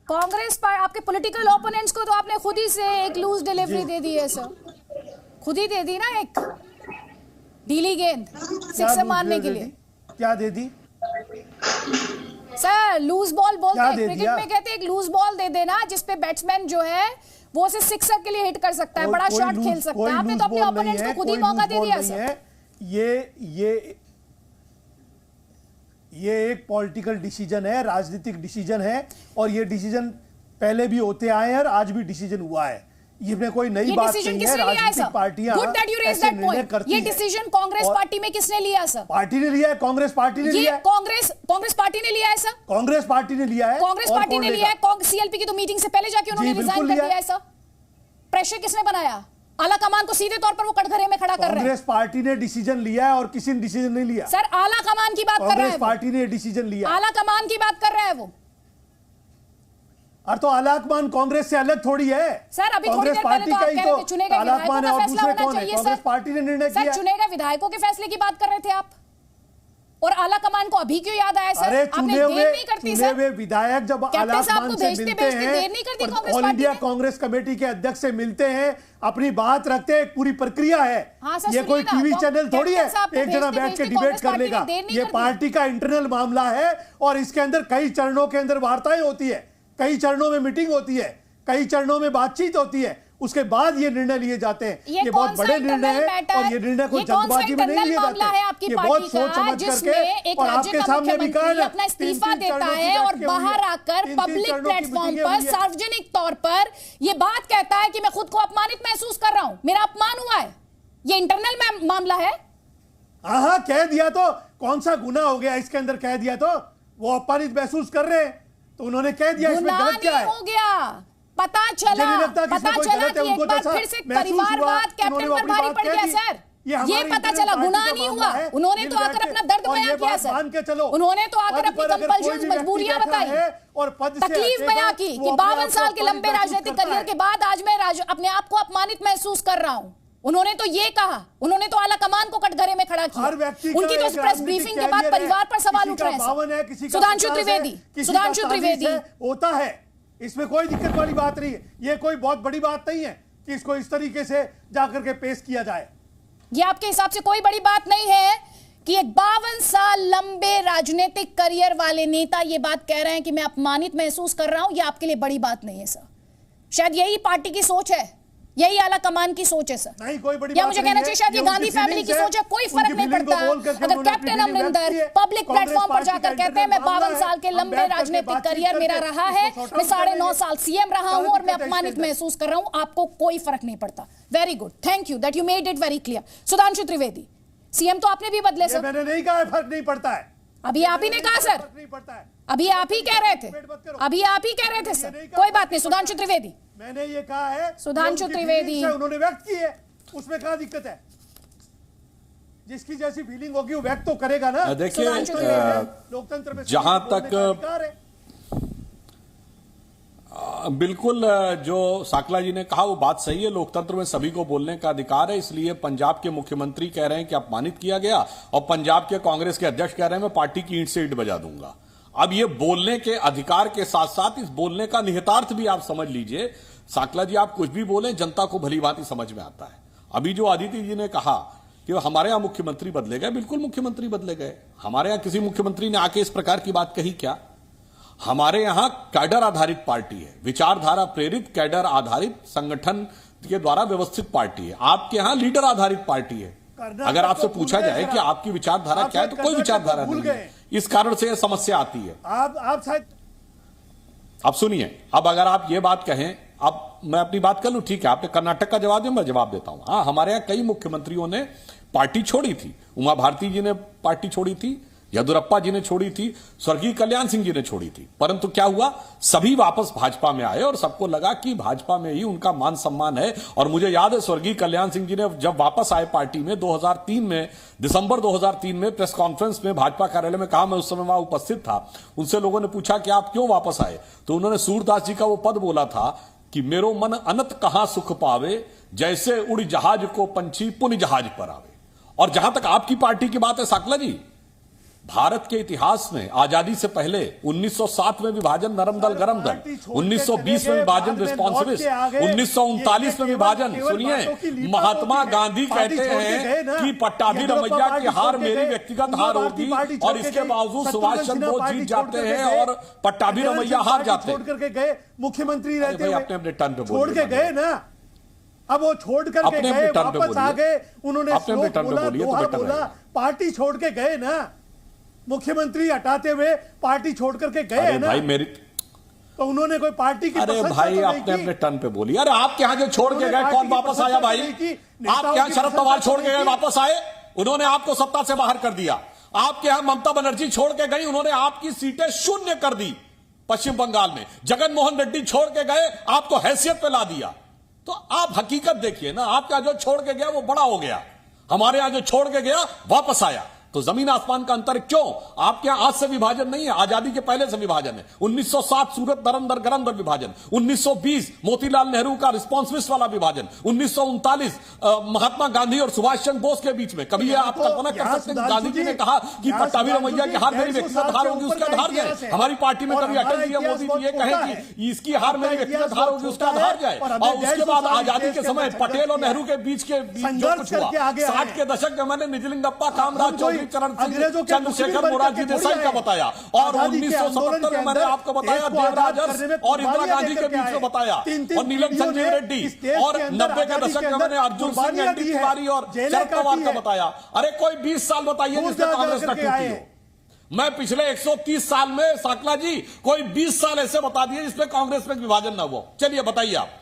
S4: कांग्रेस पर आपके पॉलिटिकल ओपोनेंट्स को तो आपने खुद ही से एक लूज डिलीवरी दे दी है सर, खुद ही दे दी ना, एक ढीली गेंद सिक्सर मारने के लिए।
S3: क्या दे दी
S4: सर? लूज बॉल बोलते हैं क्रिकेट में, कहते हैं एक लूज बॉल दे देना जिसपे बैट्समैन जो है वो उसे सिक्सर के लिए हिट कर सकता है, बड़ा शॉट खेल सकता है। आपने तो अपने ओपोनेंट्स को खुद ही मौका दे दिया सर। ये एक पॉलिटिकल डिसीजन है, राजनीतिक डिसीजन है, और ये डिसीजन पहले भी होते आए हैं और आज भी डिसीजन हुआ है। ये कोई नई बात नहीं है। राजनीतिक पार्टियां ऐसे निर्णय करती हैं। ये डिसीजन कांग्रेस पार्टी में किसने लिया सर?
S3: पार्टी ने लिया है, कांग्रेस पार्टी ने लिया है।
S4: कांग्रेस पार्टी ने लिया है सर?
S3: कांग्रेस पार्टी ने लिया है।
S4: कांग्रेस पार्टी ने लिया है। सीएलपी की तो मीटिंग से पहले जाके उन्होंने रिजाइन कर दिया है सर। प्रेशर किसने बनाया? आला कमान को सीधे तौर पर वो कटघरे में खड़ा कर रहे हैं।
S3: कांग्रेस पार्टी ने डिसीजन लिया है और किसी ने डिसीजन नहीं लिया
S4: सर। आला कमान की बात कर रहे हैं,
S3: कांग्रेस पार्टी ने डिसीजन लिया।
S4: आला कमान की बात कर रहे हैं वो।
S3: और तो आलाकमान कांग्रेस से अलग थोड़ी है
S4: सर। अभी
S3: कांग्रेस पार्टी का ही तो
S4: चुनेगा
S3: आलाकमान है, और दूसरे कौन है? कांग्रेस पार्टी ने निर्णय किया।
S4: सर, चुनेगा विधायकों के फैसले की बात कर रहे थे आप, और आला कमान को अभी क्यों याद आया सर?
S3: अरे चुने हुए विधायक जब आलाकमान से मिलते हैं, ऑल इंडिया कांग्रेस कमेटी के अध्यक्ष से मिलते हैं, अपनी बात रखते हैं, पूरी प्रक्रिया है। ये कोई टीवी चैनल थोड़ी है एक जना बैठ के डिबेट कर लेगा। ये पार्टी का इंटरनल मामला है, और इसके अंदर कई चरणों के अंदर वार्ताएं होती है, कई चरणों में मीटिंग होती है, कई चरणों में बातचीत होती है, उसके बाद ये निर्णय लिए जाते हैं। ये बहुत बड़े निर्णय है, और ये निर्णय को जल्दबाजी में नहीं लिए जाते। ये बहुत सोच समझ करके, और आपके सामने भी कहा
S4: अपना इस्तीफा देता है और बाहर आकर पब्लिक प्लेटफॉर्म पर, सार्वजनिक तौर पर ये बात कहता है कि मैं खुद को अपमानित महसूस कर रहा हूं, मेरा अपमान हुआ है। ये इंटरनल मामला है।
S3: हाँ, कह दिया तो कौन सा गुनाह हो गया इसके अंदर? कह दिया तो वो अपमानित महसूस कर रहे हैं, तो उन्होंने कह दिया, इसमें गलत क्या है?
S4: हो गया, पता चला कि एक बार फिर से परिवारवाद कैप्टन पर भारी पड़ गया सर। ये पता चला, गुनाह नहीं हुआ। उन्होंने तो आकर अपना दर्द बयां किया सर। उन्होंने तो आकर अपनी कंपल्शंस, मजबूरियां बताई, तकलीफ बयां की कि 52 साल के लंबे राजनीतिक करियर के बाद आज मैं अपने आप को अपमानित महसूस कर रहा हूं। उन्होंने तो ये कहा, उन्होंने तो आला कमान को कटघरे में खड़ा किया। उनकी तो प्रेस ब्रीफिंग के बाद परिवार पर सवाल उठ रहे हैं। सुधांशु त्रिवेदी
S3: होता है, इसमें कोई दिक्कत वाली बात नहीं है। ये कोई बहुत बड़ी बात नहीं है कि इसको इस तरीके से जाकर के पेश किया जाए।
S4: ये आपके हिसाब से कोई बड़ी बात नहीं है कि एक 52 साल लंबे राजनीतिक करियर वाले नेता ये बात कह रहे हैं कि मैं अपमानित महसूस कर रहा हूं? ये आपके लिए बड़ी बात नहीं है सर। शायद यही पार्टी की सोच है यही आला कमान की सोच है सर।
S3: नहीं, कोई बड़ी
S4: या
S3: बात
S4: मुझे
S3: नहीं
S4: कहना
S3: है।
S4: चाहिए शायद ये
S3: ये
S4: गांधी
S3: उनकी
S4: फैमिली की
S3: feelings
S4: सोच है, कोई
S3: है।
S4: फर्क
S3: उनकी
S4: नहीं
S3: feeling को
S4: पड़ता।
S3: बोल करके
S4: अगर
S3: उन्होंने
S4: कैप्टन
S3: अपनी feeling
S4: अमरिंदर
S3: व्यक्त की है।
S4: पब्लिक
S3: कांग्रेस
S4: प्लेटफॉर्म पर
S3: पार्टी
S4: जाकर
S3: का
S4: कहते हैं मैं
S3: इंटरनल
S4: 52
S3: मामला
S4: साल के
S3: है,
S4: लंबे
S3: हम बैठ करके
S4: राजनीतिक
S3: बातचीत
S4: करियर मेरा
S3: करके
S4: रहा है,
S3: इसको sort
S4: मैं
S3: out
S4: 9.5
S3: करेंगे।
S4: साल सीएम रहा हूं और मैं
S3: दिक्कत है
S4: अपमानित
S3: इसके अंदर।
S4: महसूस कर रहा हूं, आपको कोई फर्क नहीं पड़ता। Very good, thank you that you made it very clear. Sudhanshu Trivedi, CM तो आपने भी बदले सर।
S3: मैंने नहीं कहा फर्क नहीं पड़ता है,
S4: अभी आप ही ने कहा सर,
S3: फर्क नहीं पड़ता है।
S4: अभी आप ही कह रहे थे, अभी आप ही कह रहे थे सर। कोई बात नहीं सुधांशु त्रिवेदी,
S3: मैंने ये कहा है
S4: सुधांशु
S3: उनकी
S4: त्रिवेदी।
S3: feelings है, उन्होंने व्यक्त की है, उसमें क्या दिक्कत है? जिसकी जैसी फीलिंग होगी वो व्यक्त तो करेगा ना।
S6: देखिए
S3: लोकतंत्र में
S6: जहां
S3: बोलने
S6: तक
S3: का अधिकार है।
S6: बिल्कुल जो साकला जी ने कहा वो बात सही है, लोकतंत्र में सभी को बोलने का अधिकार है। इसलिए पंजाब के मुख्यमंत्री कह रहे हैं कि अपमानित किया गया और पंजाब के कांग्रेस के अध्यक्ष कह रहे हैं मैं पार्टी की ईंट से ईंट बजा दूंगा। अब ये बोलने के अधिकार के साथ साथ इस बोलने का निहितार्थ भी आप समझ लीजिए। साकला जी आप कुछ भी बोलें जनता को भली भांति समझ में आता है। अभी जो आदित्य जी ने कहा कि हमारे यहां मुख्यमंत्री बदले गए, बिल्कुल मुख्यमंत्री बदले गए। हमारे यहां किसी मुख्यमंत्री ने आके इस प्रकार की बात कही क्या? हमारे यहां कैडर आधारित पार्टी है, विचारधारा प्रेरित कैडर आधारित संगठन के द्वारा व्यवस्थित पार्टी है। आपके यहां लीडर आधारित पार्टी है। अगर आपसे पूछा जाए कि आपकी विचारधारा क्या है तो कोई विचारधारा नहीं है। इस कारण से यह समस्या आती है।
S3: आप शायद
S6: अब सुनिए, अब अगर आप ये बात कहें, अब मैं अपनी बात कर लूं, ठीक है आपने कर्नाटक का जवाब दिया, मैं जवाब देता हूं। हाँ, हमारे यहां कई मुख्यमंत्रियों ने पार्टी छोड़ी थी। उमा भारती जी ने पार्टी छोड़ी थी, येदुरप्पा जी ने छोड़ी थी, स्वर्गीय कल्याण सिंह जी ने छोड़ी थी। परंतु क्या हुआ, सभी वापस भाजपा में आए और सबको लगा कि भाजपा में ही उनका मान सम्मान है। और मुझे याद है स्वर्गीय कल्याण सिंह जी ने जब वापस आए पार्टी में 2003 में, दिसंबर 2003 में प्रेस कॉन्फ्रेंस में भाजपा कार्यालय में कहा, मैं उस समय वहां उपस्थित था। उनसे लोगों ने पूछा कि आप क्यों वापस आए, तो उन्होंने सूरदास जी का वो पद बोला था कि मेरो मन अनत कहां सुख पावे, जैसे उड़ जहाज को पंछी पुन जहाज पर आवे। और जहां तक आपकी पार्टी की बात है साकला जी, भारत के इतिहास में आजादी से पहले 1907 में विभाजन नरम दल गरम दल, 1920 में विभाजन रिस्पॉन्सिबिलिस्ट, 1939 में विभाजन। सुनिए, महात्मा गांधी कहते हैं कि पट्टाभी रमैया की हार मेरी व्यक्तिगत हार होगी, और इसके बावजूद सुभाष चंद्र बोस जीत जाते हैं और पट्टाभी रमैया हार जाते हैं।
S3: छोड़ करके गए मुख्यमंत्री रहते हुए,
S6: अपने अपने टर्न पे
S3: छोड़ के गए ना। अब वो छोड़ करके गए, वापस आ गए, उन्होंने श्लोक बोला, दोहा बोला, पार्टी छोड़ के गए ना। मुख्यमंत्री हटाते हुए पार्टी छोड़ करके गए हैं ना
S6: भाई मेरी,
S3: तो उन्होंने कोई पार्टी की
S6: अरे भाई अपने अपने टर्न पे बोलिए। अरे आपके यहां जो छोड़ के गए कौन वापस आया भाई? आपके यहां शरद पवार छोड़ के गए वापस आए, उन्होंने आपको सत्ता से बाहर कर दिया। आपके यहां ममता बनर्जी छोड़ के गई, उन्होंने आपकी सीटें शून्य कर दी पश्चिम बंगाल में। जगन मोहन रेड्डी छोड़ के गए, आपको हैसियत पे ला दिया। तो आप हकीकत देखिए ना, आपका जो छोड़ के गया वो बड़ा हो गया, हमारे यहां जो छोड़ के गया वापस आया। तो जमीन आसमान का अंतर क्यों? आपके यहां आज से विभाजन नहीं है, आजादी के पहले से विभाजन है। 1907 सूरत नरम दर गरम दर विभाजन, 1920 मोतीलाल नेहरू का रिस्पॉन्सिबिलिस्ट वाला विभाजन, 1939 महात्मा गांधी और सुभाष चंद्र बोस के बीच में। कभी आप कल्पना कर सकते हैं गांधी जी ने कहा कि पट्टाभी रमैया की हार मेरी व्यक्तिगत हार होगी, उसका आधार जाए। हमारी पार्टी में कभी अटल जी या मोदी जी ये कहें कि इसकी हार मेरी व्यक्तिगत हार होगी, उसका आधार जाए। और उसके बाद आजादी के समय पटेल और नेहरू के बीच जो कुछ हुआ, 60 के दशक में मैंने निजलिंगप्पा, कामराज, चरण सिंह, चंद्रशेखर मोरारजी देसाई का बताया, और 1977 में मैंने आपको बताया देवराज अरस और इंदिरा गांधी के बीच में बताया, और नीलम संजीव रेड्डी, और 90 के दशक में मैंने अर्जुन सिंह, एनडी तिवारी और शरद पवार का बताया। अरे कोई 20 साल बताइए जिसमें कांग्रेस का टूटी हो। मैं पिछले 130 साल में साकला जी कोई 20 साल ऐसे बता दिए जिसमें कांग्रेस में विभाजन न हुआ। चलिए बताइए आप,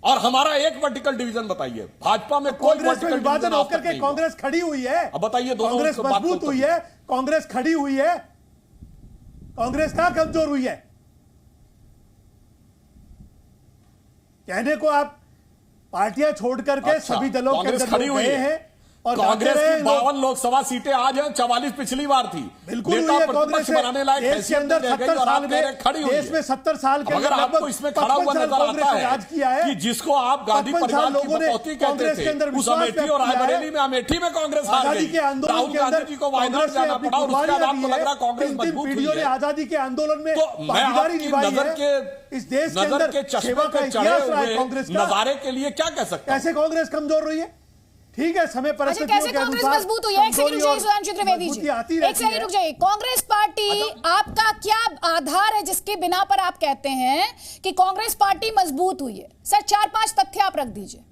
S6: और हमारा एक वर्टिकल डिवीजन बताइए। भाजपा में कोई वर्टिकल
S3: विभाजन होकर के कांग्रेस खड़ी हुई है।
S6: अब बताइए,
S3: कांग्रेस मजबूत हुई है, कांग्रेस खड़ी हुई है, कांग्रेस कहां कमजोर हुई है? कहने को आप पार्टियां छोड़ करके सभी दलों के अंदर खड़ी हुई है, और
S6: कांग्रेस की 52 लोकसभा सीटें आज हैं, 44 पिछली बार थी।
S3: बिल्कुल हुई है कांग्रेस
S6: बनाने लायक
S3: देश के अंदर 70 साल में खड़ी हुई है। देश में 70 साल के
S6: अगर आपको इसमें खड़ा हुआ नजर आता है कि जिसको आप गांधी परिवार की बकौती कहते थे, उस अमेठी और रायबरेली में, अमेठी में कांग्रेस हार गई। राहुल गांधी जी को वायनाड जाना पड़ा, और उसके बाद आपको लग रहा कांग्रेस मजबूत हुई है।
S3: आजादी के आंदोलन में
S6: भागीदारी निभाई है। इस देश के अंदर के चश्मे पे चढ़े हुए नजारे के लिए क्या कह सकते हैं?
S3: कैसे कांग्रेस कमजोर रही है? ठीक है, समय परिस्थितियों के अनुसार
S4: कांग्रेस मजबूत हुई है। एक सेकंड रुक जाइए सुधांशु त्रिवेदी जी, एक सेकंड रुक जाइए। कांग्रेस पार्टी पार्टी, आपका क्या आधार है जिसके बिना पर आप कहते हैं कि कांग्रेस पार्टी मजबूत हुई है? सर 4-5 तथ्य आप रख दीजिए।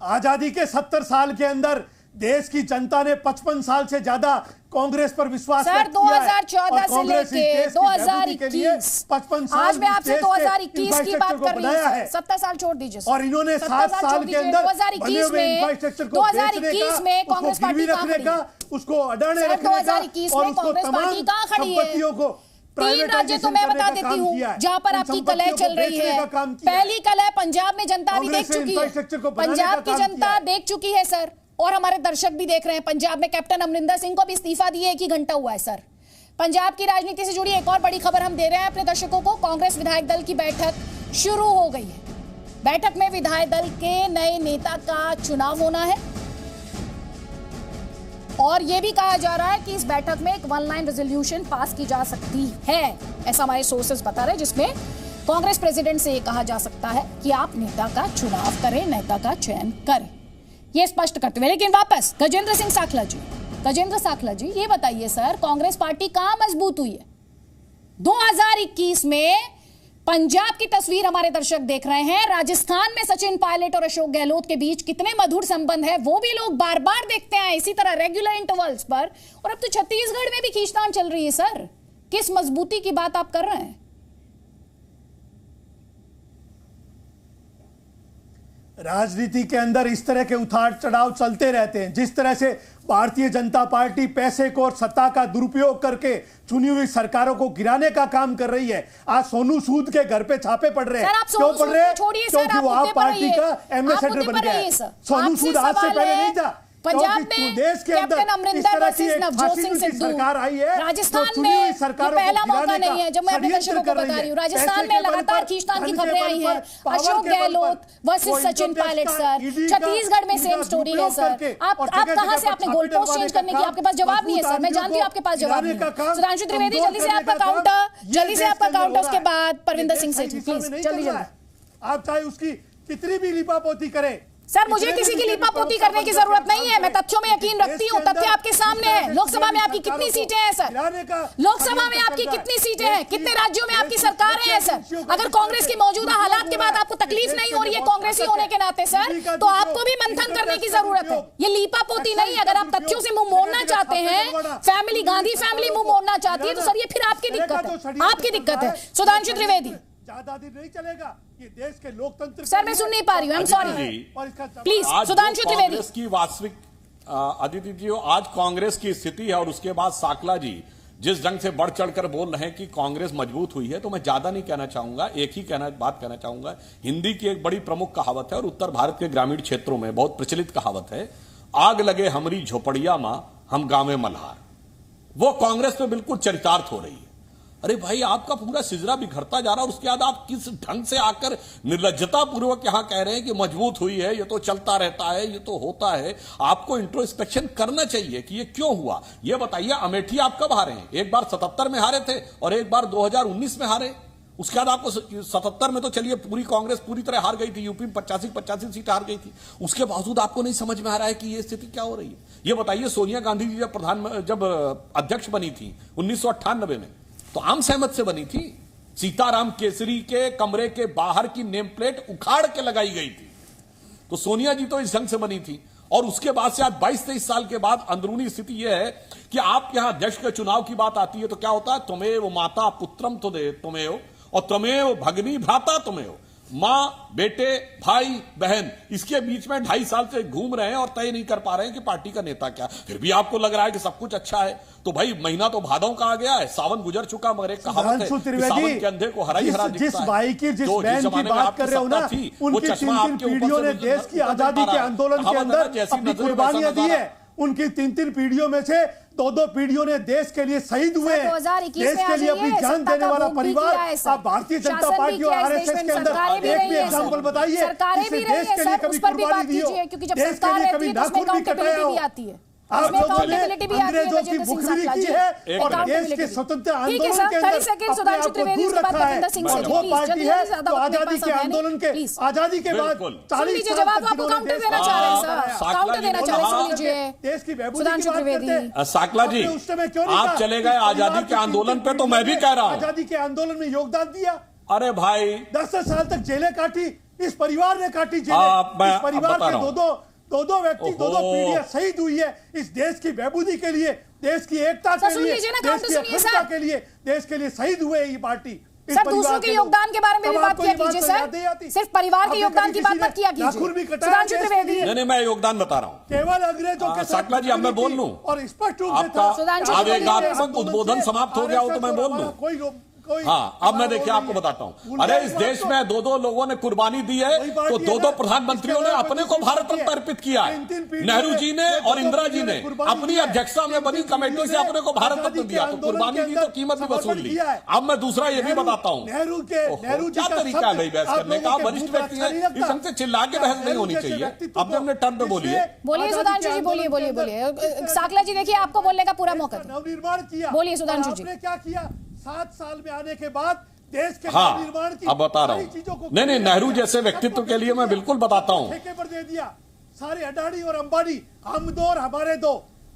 S3: आजादी के 70 साल के अंदर देश की जनता ने 55 साल से ज्यादा कांग्रेस पर विश्वास
S4: सर 2014 से लेके 2021
S3: 55 साल
S4: आज मैं आपसे 2021 की बात कर रही हूं। 70 साल छोड़ दीजिए
S3: और इन्होंने 7 साल के अंदर
S4: 2021 में कांग्रेस पार्टी कहां खड़ी है?
S3: उसको अडाने रखने का और उसको तमाम संपत्तियों को
S4: 3 राज्य तो मैं बता देती हूँ जहां पर आपकी कलह चल रही है। पहली कलह पंजाब में जनता भी देख चुकी है, पंजाब की जनता देख चुकी है सर, और हमारे दर्शक भी देख रहे हैं। पंजाब में कैप्टन अमरिंदर सिंह को भी इस्तीफा दिए 1 ही घंटा हुआ है सर। पंजाब की राजनीति से जुड़ी एक और बड़ी खबर हम दे रहे हैं अपने दर्शकों को। कांग्रेस विधायक दल की बैठक शुरू हो गई है। बैठक में विधायक दल के नए नेता का चुनाव होना है और यह भी कहा जा रहा है कि इस बैठक में एक 1 लाइन रेजोल्यूशन पास की जा सकती है, ऐसा हमारे सोर्सेज बता रहे हैं, जिसमें कांग्रेस प्रेसिडेंट से यह कहा जा सकता है कि आप नेता का चुनाव करें, नेता का चयन करें, ये स्पष्ट करते हुए। लेकिन वापस गजेंद्र साखला जी ये बताइए सर, कांग्रेस पार्टी कहां मजबूत हुई है? 2021 में पंजाब की तस्वीर हमारे दर्शक देख रहे हैं, राजस्थान में सचिन पायलट और अशोक गहलोत के बीच कितने मधुर संबंध है वो भी लोग बार बार देखते हैं इसी तरह रेगुलर इंटरवल्स पर। और अब तो छत्तीसगढ़ में भी खींचतान चल रही है सर। किस मजबूती की बात आप कर रहे हैं?
S3: राजनीति के अंदर इस तरह के उतार चढ़ाव चलते रहते हैं। जिस तरह से भारतीय जनता पार्टी पैसे को और सत्ता का दुरुपयोग करके चुनी हुई सरकारों को गिराने का काम कर रही है, आज सोनू सूद के घर पे छापे पड़ रहे हैं। क्यों पड़ रहे हैं? क्योंकि वो आप पार्टी का एम्बेसडर बन गया है। सोनू सूद आज से पहले नहीं था।
S4: पंजाब में
S3: देश के अंदर
S4: कैप्टन अमरिंदर वर्सेस नवजोत सिंह सिद्धू
S3: सरकार आई है।
S4: राजस्थान में पहला मौका नहीं है जब मैं अपने दर्शकों को बता रही हूँ। राजस्थान में लगातार खींचतान की खबरें आई हैं। Ashok Gehlot versus Sachin Pilot sir. छत्तीसगढ़ में सेम स्टोरी है सर। आप कहां से आपने गोल पोस्ट चेंज करने की आपके पास जवाब नहीं है सर। मैं जानती हूँ आपके पास जवाब नहीं है। सुधांशु त्रिवेदी जल्दी से आपका काउंटर, उसके बाद परविंदर सिंह सेठी प्लीज जल्दी।
S3: आप चाहे उसकी कितनी भी लिपापोती करें
S4: सर, मुझे किसी की लिपापोती करने की जरूरत नहीं है। मैं तथ्यों में यकीन रखती हूँ। तथ्य आपके सामने है। लोकसभा में आपकी कितनी सीटें हैं सर? लोकसभा में आपकी कितनी सीटें हैं? कितने राज्यों में आपकी सरकारें हैं सर? अगर कांग्रेस की मौजूदा हालात के बाद आपको तकलीफ नहीं हो रही है कांग्रेसी होने के नाते सर, तो आपको भी मंथन करने की जरूरत है। ये लिपापोती नहीं। अगर आप तथ्यों से मुंह मोड़ना चाहते हैं, गांधी फैमिली मुंह मोड़ना चाहती है, तो सर ये फिर आपकी दिक्कत है। सुधांशु त्रिवेदी
S3: ज्यादा दिन नहीं चलेगा ये देश के लोकतंत्र।
S4: सर मैं सुन नहीं पा रही हूँ, I am sorry please. Sudhanshu Trivedi
S6: Congress की वास्तविक अदिति जी, आज कांग्रेस की स्थिति है और उसके बाद साकला जी जिस ढंग से बढ़ चढ़कर बोल रहे हैं कि कांग्रेस मजबूत हुई है, तो मैं ज्यादा नहीं कहना चाहूंगा। एक ही बात कहना चाहूंगा। हिंदी की एक बड़ी प्रमुख कहावत है और उत्तर भारत के ग्रामीण क्षेत्रों में बहुत प्रचलित कहावत है, आग लगे हमरी झोपड़िया मां हम गांवे मल्हार। वो कांग्रेस में बिल्कुल चरितार्थ हो रही है। अरे भाई, आपका पूरा सिजरा बिखरता जा रहा है और उसके बाद आप किस ढंग से आकर निर्लज्जता पूर्वक यहां कह रहे हैं कि मजबूत हुई है, ये तो चलता रहता है, ये तो होता है। आपको इंट्रोस्पेक्शन करना चाहिए कि ये क्यों हुआ। ये बताइए, अमेठी आप कब हारे हैं? एक बार 77 में हारे थे और एक बार 2019 में हारे। उसके बाद आपको 77 में तो चलिए पूरी कांग्रेस पूरी तरह हार गई थी, यूपी में 85 सीट हार गई थी। उसके बावजूद आपको नहीं समझ में आ रहा है कि ये स्थिति क्या हो रही है। ये बताइए, सोनिया गांधी जी जब अध्यक्ष बनी थी 1998 में, तो आम सहमत से बनी थी। सीताराम केसरी के कमरे के बाहर की नेम प्लेट उखाड़ के लगाई गई थी। तो सोनिया जी तो इस ढंग से बनी थी। और उसके बाद से आज 22-23 साल के बाद अंदरूनी स्थिति यह है कि आप यहां अध्यक्ष के चुनाव की बात आती है तो क्या होता है, त्वमेव माता पुत्रम त्वमेव और त्वमेव भगिनी भ्राता त्वमेव। मां, बेटे, भाई, बहन, इसके बीच में 2.5 साल से घूम रहे हैं और तय नहीं कर पा रहे हैं कि पार्टी का नेता क्या। फिर भी आपको लग रहा है कि सब कुछ अच्छा है। तो भाई, महीना तो भादों का आ गया है, सावन गुजर चुका, मगर एक कहावत है कि सावन के अंधे को हरा ही हरा दिखता है।
S3: जिस भाई की, जिस बहन की बात कर रहे हो ना, उनकी 3 पीढ़ियों ने देश की आजादी के आंदोलन के अंदर अपनी कुर्बानियां दी है। उनकी 3 पीढ़ियों में से 2 पीढ़ियों ने देश के लिए शहीद हुए हैं। देश के लिए अपनी जान देने वाला परिवार। आप भारतीय जनता पार्टी और आरएसएस के अंदर एक भी एग्जाम्पल बताइए जिसने देश के लिए कभी कुर्बानी दी हो, देश के लिए कभी नाखून भी कटाया हो। आप लोगों ने
S4: accountability भी आती है
S3: अंग्रेजों की
S4: गजेंद्र सिंह
S3: मुखबिरी
S4: साकला
S3: की
S4: जी।
S3: है और देश के स्वतंत्र
S4: ठीक है
S3: आंदोलन
S4: सर,
S3: के
S4: 30
S3: अंदर
S4: सेकंड
S3: अपने
S4: सुधांशु
S3: आप को
S4: त्रिवेदी,
S3: दूर
S4: उसके बाद
S3: रखा है।
S4: भूपेंद्र सिंह
S3: और
S4: सेठी,
S3: वो
S4: प्लीज,
S3: पार्टी
S4: जल्दी
S3: है
S4: जल्दी, ज्यादा
S3: जो
S4: वक्त मेरे
S3: आजादी
S4: पास
S3: के
S4: है नहीं,
S3: आंदोलन के
S4: प्लीज।
S3: आजादी के बाद
S6: बिल्कुल।
S3: 40
S4: लीजिए
S3: साल
S4: जवाब,
S3: तक
S4: आपको
S3: इन्होंने
S4: काउंटर
S3: देश
S4: देना
S3: को
S4: चाह रहे हैं
S3: बनाया।
S4: सर, काउंटर देना चाह रहे हैं, सुन लीजिए
S3: देश की बहबूदी की
S4: सुधांशु
S3: बात
S4: त्रिवेदी।
S3: करते हैं।
S6: साकला जी,
S3: आपने उस समय क्यों नहीं
S6: आप
S3: कहा
S6: चले गए
S3: इस परिवार
S6: आजादी के
S3: की
S6: आंदोलन पे, तो
S3: तीन
S6: मैं भी कह रहा हूं।
S3: आजादी के आंदोलन में योगदान दिया।
S6: अरे भाई
S3: 10 साल तक जेलें काटी, इस परिवार ने काटी
S6: मैं
S3: जेलें। इस परिवार
S6: बता
S3: के
S6: रहा हूं।
S3: दो व्यक्ति, दो
S6: ओहो।
S3: पीढ़ियां शहीद हुई है इस देश की बहबूदी के लिए, देश की एकता
S4: सर,
S3: के
S4: सुन
S3: लिए,
S4: लीजिए ना,
S3: देश
S4: काउंटर
S3: की
S4: सुनिए
S3: अखंडता
S4: सर।
S3: के लिए, देश के लिए शहीद हुए ये पार्टी। इस
S4: सर,
S3: परिवार
S4: दूसरों के
S3: लोग।
S4: योगदान के बारे में भी
S3: तब
S4: बात
S3: आपको
S4: किया
S3: ये बात
S4: कीजिए
S3: समझ
S4: सर,
S3: आती आती?
S4: सिर्फ परिवार के
S3: आपने
S4: योगदान
S3: कभी
S4: की बात
S3: किसी
S4: मत किया
S3: ने नाखून भी
S4: कीजिए।
S3: कटाया
S4: सुधांशु
S3: देश के
S4: त्रिवेदी,
S3: लिए?
S6: नहीं, मैं योगदान बता रहा हूं।
S3: केवल अंग्रेजों के साथ
S6: साकला जी, अब मैं बोल लूं?
S3: और स्पष्ट रूप से
S6: आपका
S4: सुधांशु त्रिवेदी,
S6: आवेगात्मक उद्बोधन समाप्त हो गया हो तो मैं बोल लूं? हाँ, अब मैं देखिए आपको बताता हूं। अरे इस देश में दो लोगों ने कुर्बानी दी है, तो दो प्रधानमंत्रियों ने अपने को भारत रत्न अर्पित किया है। नेहरू जी ने और इंदिरा जी ने अपनी अध्यक्षता में बनी कमेटी से अपने को भारत रत्न दिया, तो कुर्बानी दी तो कीमत भी वसूल ली। अब मैं दूसरा ये भी बताता हूं, क्या तरीका है भाई बहस करने का? वरिष्ठ व्यक्ति है, इस ढंग से चिल्ला के बहस नहीं होनी चाहिए। अपने अपने टर्न पे बोलिए।
S4: बोलिए सुधांशु जी, बोलिए बोलिए बोलिए। साकला जी देखिए, आपको बोलने का पूरा मौका दो।
S3: नवनिर्माण किया।
S4: बोलिए सुधांशु जी।
S3: आपने क्या किया? 7 साल में आने के बाद देश के
S6: हाँ,
S3: निर्माण की
S6: अब बता रहा हूं। नहीं, नेहरू जैसे व्यक्तित्व के लिए मैं बिल्कुल बताता हूं।
S3: ठेके पर दे दिया। सारे अडानी और अंबानी, हम दो और हमारे दो,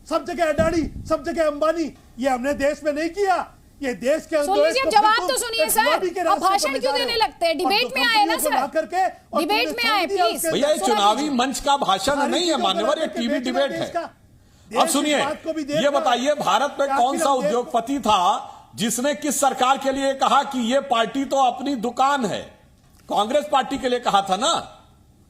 S3: सब जगह अडानी, सब जगह अंबानी। ये हमने देश में नहीं किया, ये देश के
S4: सुन लीजिए, जवाब तो सुनिए सर, अब भाषण क्यों देने लगते हैं? डिबेट में आए ना सर, डिबेट में आए प्लीज।
S6: भैया ये चुनावी मंच का भाषण नहीं है मान्यवर, ये टीवी डिबेट है। अब सुनिए, ये बताइए भारत में कौन सा उद्योगपति था जिसने किस सरकार के लिए कहा कि ये पार्टी तो अपनी दुकान है? कांग्रेस पार्टी के लिए कहा था ना।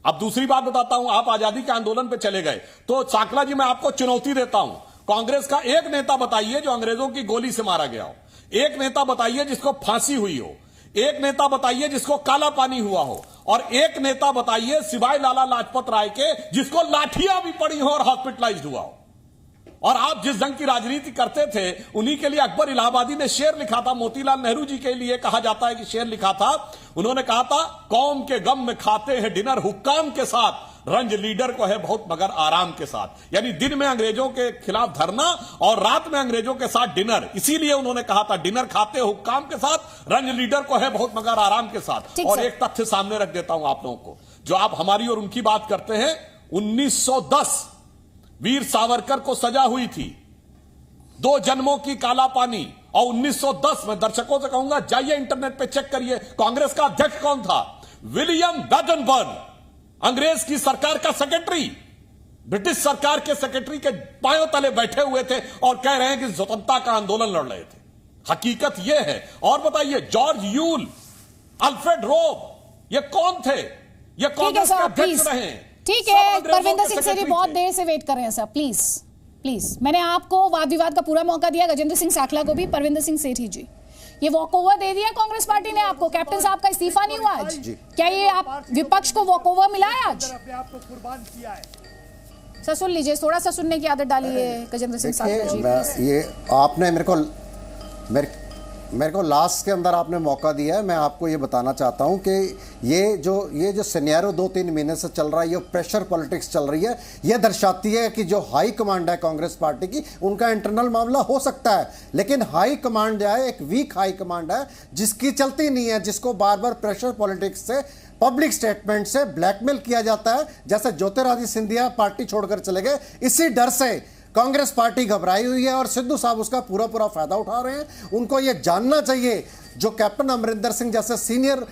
S6: अब दूसरी बात बताता हूं, आप आजादी के आंदोलन पे चले गए, तो साकला जी मैं आपको चुनौती देता हूं। कांग्रेस का एक नेता बताइए जो अंग्रेजों की गोली से मारा गया हो, एक नेता बताइए जिसको फांसी हुई हो, एक नेता बताइए जिसको काला पानी हुआ हो, और एक नेता बताइए सिवाय लाला लाजपत राय के जिसको लाठियां भी पड़ी हो और हॉस्पिटलाइज्ड हुआ हो। और आप जिस ढंग की राजनीति करते थे, उन्हीं के लिए अकबर इलाहाबादी ने शेर लिखा था। मोतीलाल नेहरू जी के लिए कहा जाता है कि शेर लिखा था। उन्होंने कहा था, कौम के गम में खाते हैं डिनर हुक्काम के साथ, रंज लीडर को है बहुत मगर आराम के साथ। यानी दिन में अंग्रेजों के खिलाफ धरना और रात में अंग्रेजों के साथ डिनर। इसीलिए उन्होंने कहा था, डिनर खाते हुक्काम के साथ, रंज लीडर को है बहुत मगर आराम के साथ। और एक तथ्य सामने रख देता हूं आप लोगों को, जो आप हमारी और उनकी बात करते हैं। 1910 वीर सावरकर को सजा हुई थी, 2 जन्मों की काला पानी। और 1910 में दर्शकों से कहूंगा, जाइए इंटरनेट पे चेक करिए, कांग्रेस का अध्यक्ष कौन था? विलियम गटनबर्ग, अंग्रेज की सरकार का सेक्रेटरी, ब्रिटिश सरकार के सेक्रेटरी के पांयों तले बैठे हुए थे और कह रहे हैं कि स्वतंत्रता का आंदोलन लड़ रहे थे। हकीकत यह है। और बताइए, जॉर्ज यूल, अल्फ्रेड रोब, ये कौन थे? ये कांग्रेस के अध्यक्ष रहे।
S4: ठीक है, परविंदर सिंह सेठी बहुत देर से वेट कर रहे हैं सर, प्लीज प्लीज। मैंने आपको वाद विवाद का पूरा मौका दिया, गजेंद्र सिंह साकला को भी। परविंदर सिंह सेठी जी, ये वॉकओवर दे दिया कांग्रेस पार्टी ने आपको? कैप्टन साहब का इस्तीफा नहीं हुआ आज? क्या ये आप विपक्ष को वॉकओवर मिला है आज?
S3: अपने आप को कुर्बान किया है।
S4: सर सुन लीजिए, थोड़ा सा सुनने की आदत डालिए गजेंद्र सिंह साकला जी।
S9: ये आपने मेरे को लास्ट के अंदर आपने मौका दिया है। मैं आपको ये बताना चाहता हूँ कि ये जो सिनेरियो 2-3 महीने से चल रहा है, ये प्रेशर पॉलिटिक्स चल रही है, ये दर्शाती है कि जो हाई कमांड है कांग्रेस पार्टी की, उनका इंटरनल मामला हो सकता है, लेकिन हाई कमांड जो है एक वीक हाई कमांड है, जिसकी चलती नहीं है, जिसको बार बार प्रेशर पॉलिटिक्स से, पब्लिक स्टेटमेंट से ब्लैकमेल किया जाता है। जैसे ज्योतिरादित्य सिंधिया पार्टी छोड़कर चले गए, इसी डर से कांग्रेस पार्टी घबराई हुई है और सिद्धू साहब उसका पूरा फायदा उठा रहे हैं। उनको यह जानना चाहिए, जो कैप्टन अमरिंदर सिंह जैसे सीनियर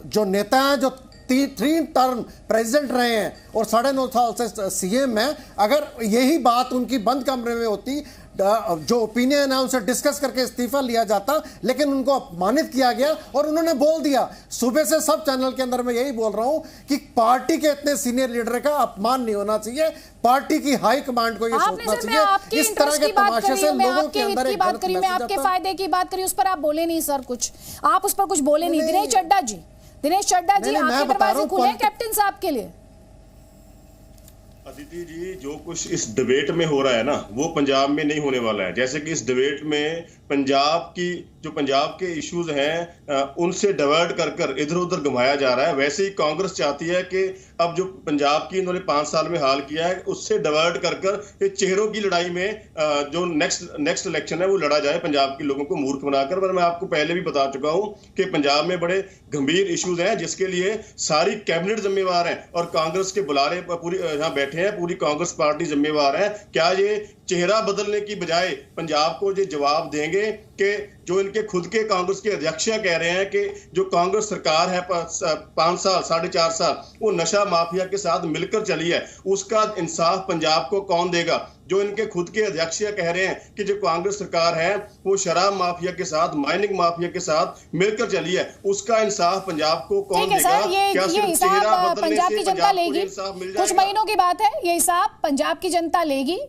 S9: जो नेता हैं, जो 3 टर्म प्रेसिडेंट रहे हैं और 9.5 साल से सीएम हैं, अगर यही बात उनकी बंद कमरे में होती, जो ओपिनियन है उनसे डिस्कस करके इस्तीफा लिया जाता, लेकिन उनको अपमानित किया गया और उन्होंने बोल दिया। सुबह से सब चैनल के अंदर मैं यही बोल रहा हूं कि पार्टी के इतने सीनियर लीडर का अपमान नहीं होना चाहिए, पार्टी की हाई कमांड को यह सोचना चाहिए। इस तरह के तमाशे से लोगों के अंदर एक गलत मैसेज
S4: मैं आपके फायदे की बात करी, उस पर आप बोले नहीं सर, कुछ आप उस पर कुछ बोले नहीं। दिनेश चड्डा जी, आपके दरवाजे खुले हैं कैप्टन साहब के लिए।
S7: अदिति जी, जो कुछ इस डिबेट में हो रहा है ना, वो पंजाब में नहीं होने वाला है। जैसे कि इस डिबेट में पंजाब की जो पंजाब के इश्यूज हैं उनसे डाइवर्ट कर इधर उधर घुमाया जा रहा है। वैसे ही कांग्रेस चाहती है कि अब जो पंजाब की इन्होंने 5 साल में हाल किया है उससे डाइवर्ट कर ये चेहरों की लड़ाई में जो नेक्स्ट इलेक्शन है वो लड़ा जाए, पंजाब के लोगों को मूर्ख बनाकर। पर मैं आपको पहले भी बता चुका हूं कि पंजाब में बड़े गंभीर इश्यूज हैं जिसके लिए सारी कैबिनेट जिम्मेवार है और कांग्रेस के बुलारे पूरी यहाँ बैठे हैं, पूरी कांग्रेस पार्टी जिम्मेवार है। क्या ये चेहरा बदलने की बजाय पंजाब को ये जवाब देंगे कि जो इनके खुद के कांग्रेस के अध्यक्ष कह रहे हैं कि जो कांग्रेस सरकार है 5 साल 4.5 साल वो नशा माफिया के साथ मिलकर चली है, उसका इंसाफ पंजाब को कौन देगा? जो इनके खुद के अध्यक्ष कह रहे हैं कि जो कांग्रेस सरकार है वो शराब माफिया के साथ, माइनिंग माफिया के साथ मिलकर चली है, उसका इंसाफ पंजाब को कौन देगा? क्या सिर्फ चेहरा बदलने से पंजाब को इंसाफ मिल जाएगा?
S4: कुछ महीनों की बात है, ये हिसाब पंजाब की जनता लेगी।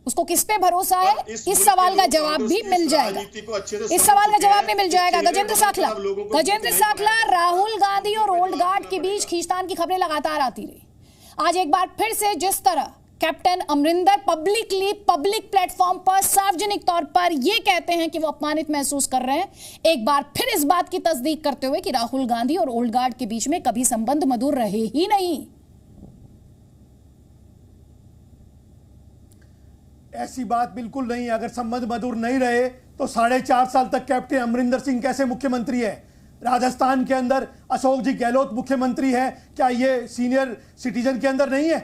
S4: उसको किस पे भरोसा है, इस सवाल का जवाब भी मिल जाएगा। इस सवाल का जवाब भी मिल जाएगा। गजेंद्र साखला, राहुल गांधी और ओल्ड गार्ड के बीच खींचतान की खबरें लगातार आती रही। आज एक बार फिर से जिस तरह कैप्टन अमरिंदर पब्लिक प्लेटफॉर्म पर सार्वजनिक तौर पर यह कहते हैं कि वो अपमानित महसूस कर रहे हैं, एक बार फिर इस बात की तस्दीक करते हुए कि राहुल गांधी और ओल्ड गार्ड के बीच में कभी संबंध मधुर रहे ही नहीं।
S3: ऐसी बात बिल्कुल नहीं। अगर संबंध मधुर नहीं रहे तो 4.5 साल तक कैप्टन अमरिंदर सिंह कैसे मुख्यमंत्री है? राजस्थान के अंदर अशोक जी गहलोत मुख्यमंत्री है, क्या ये सीनियर सिटीजन के अंदर नहीं है?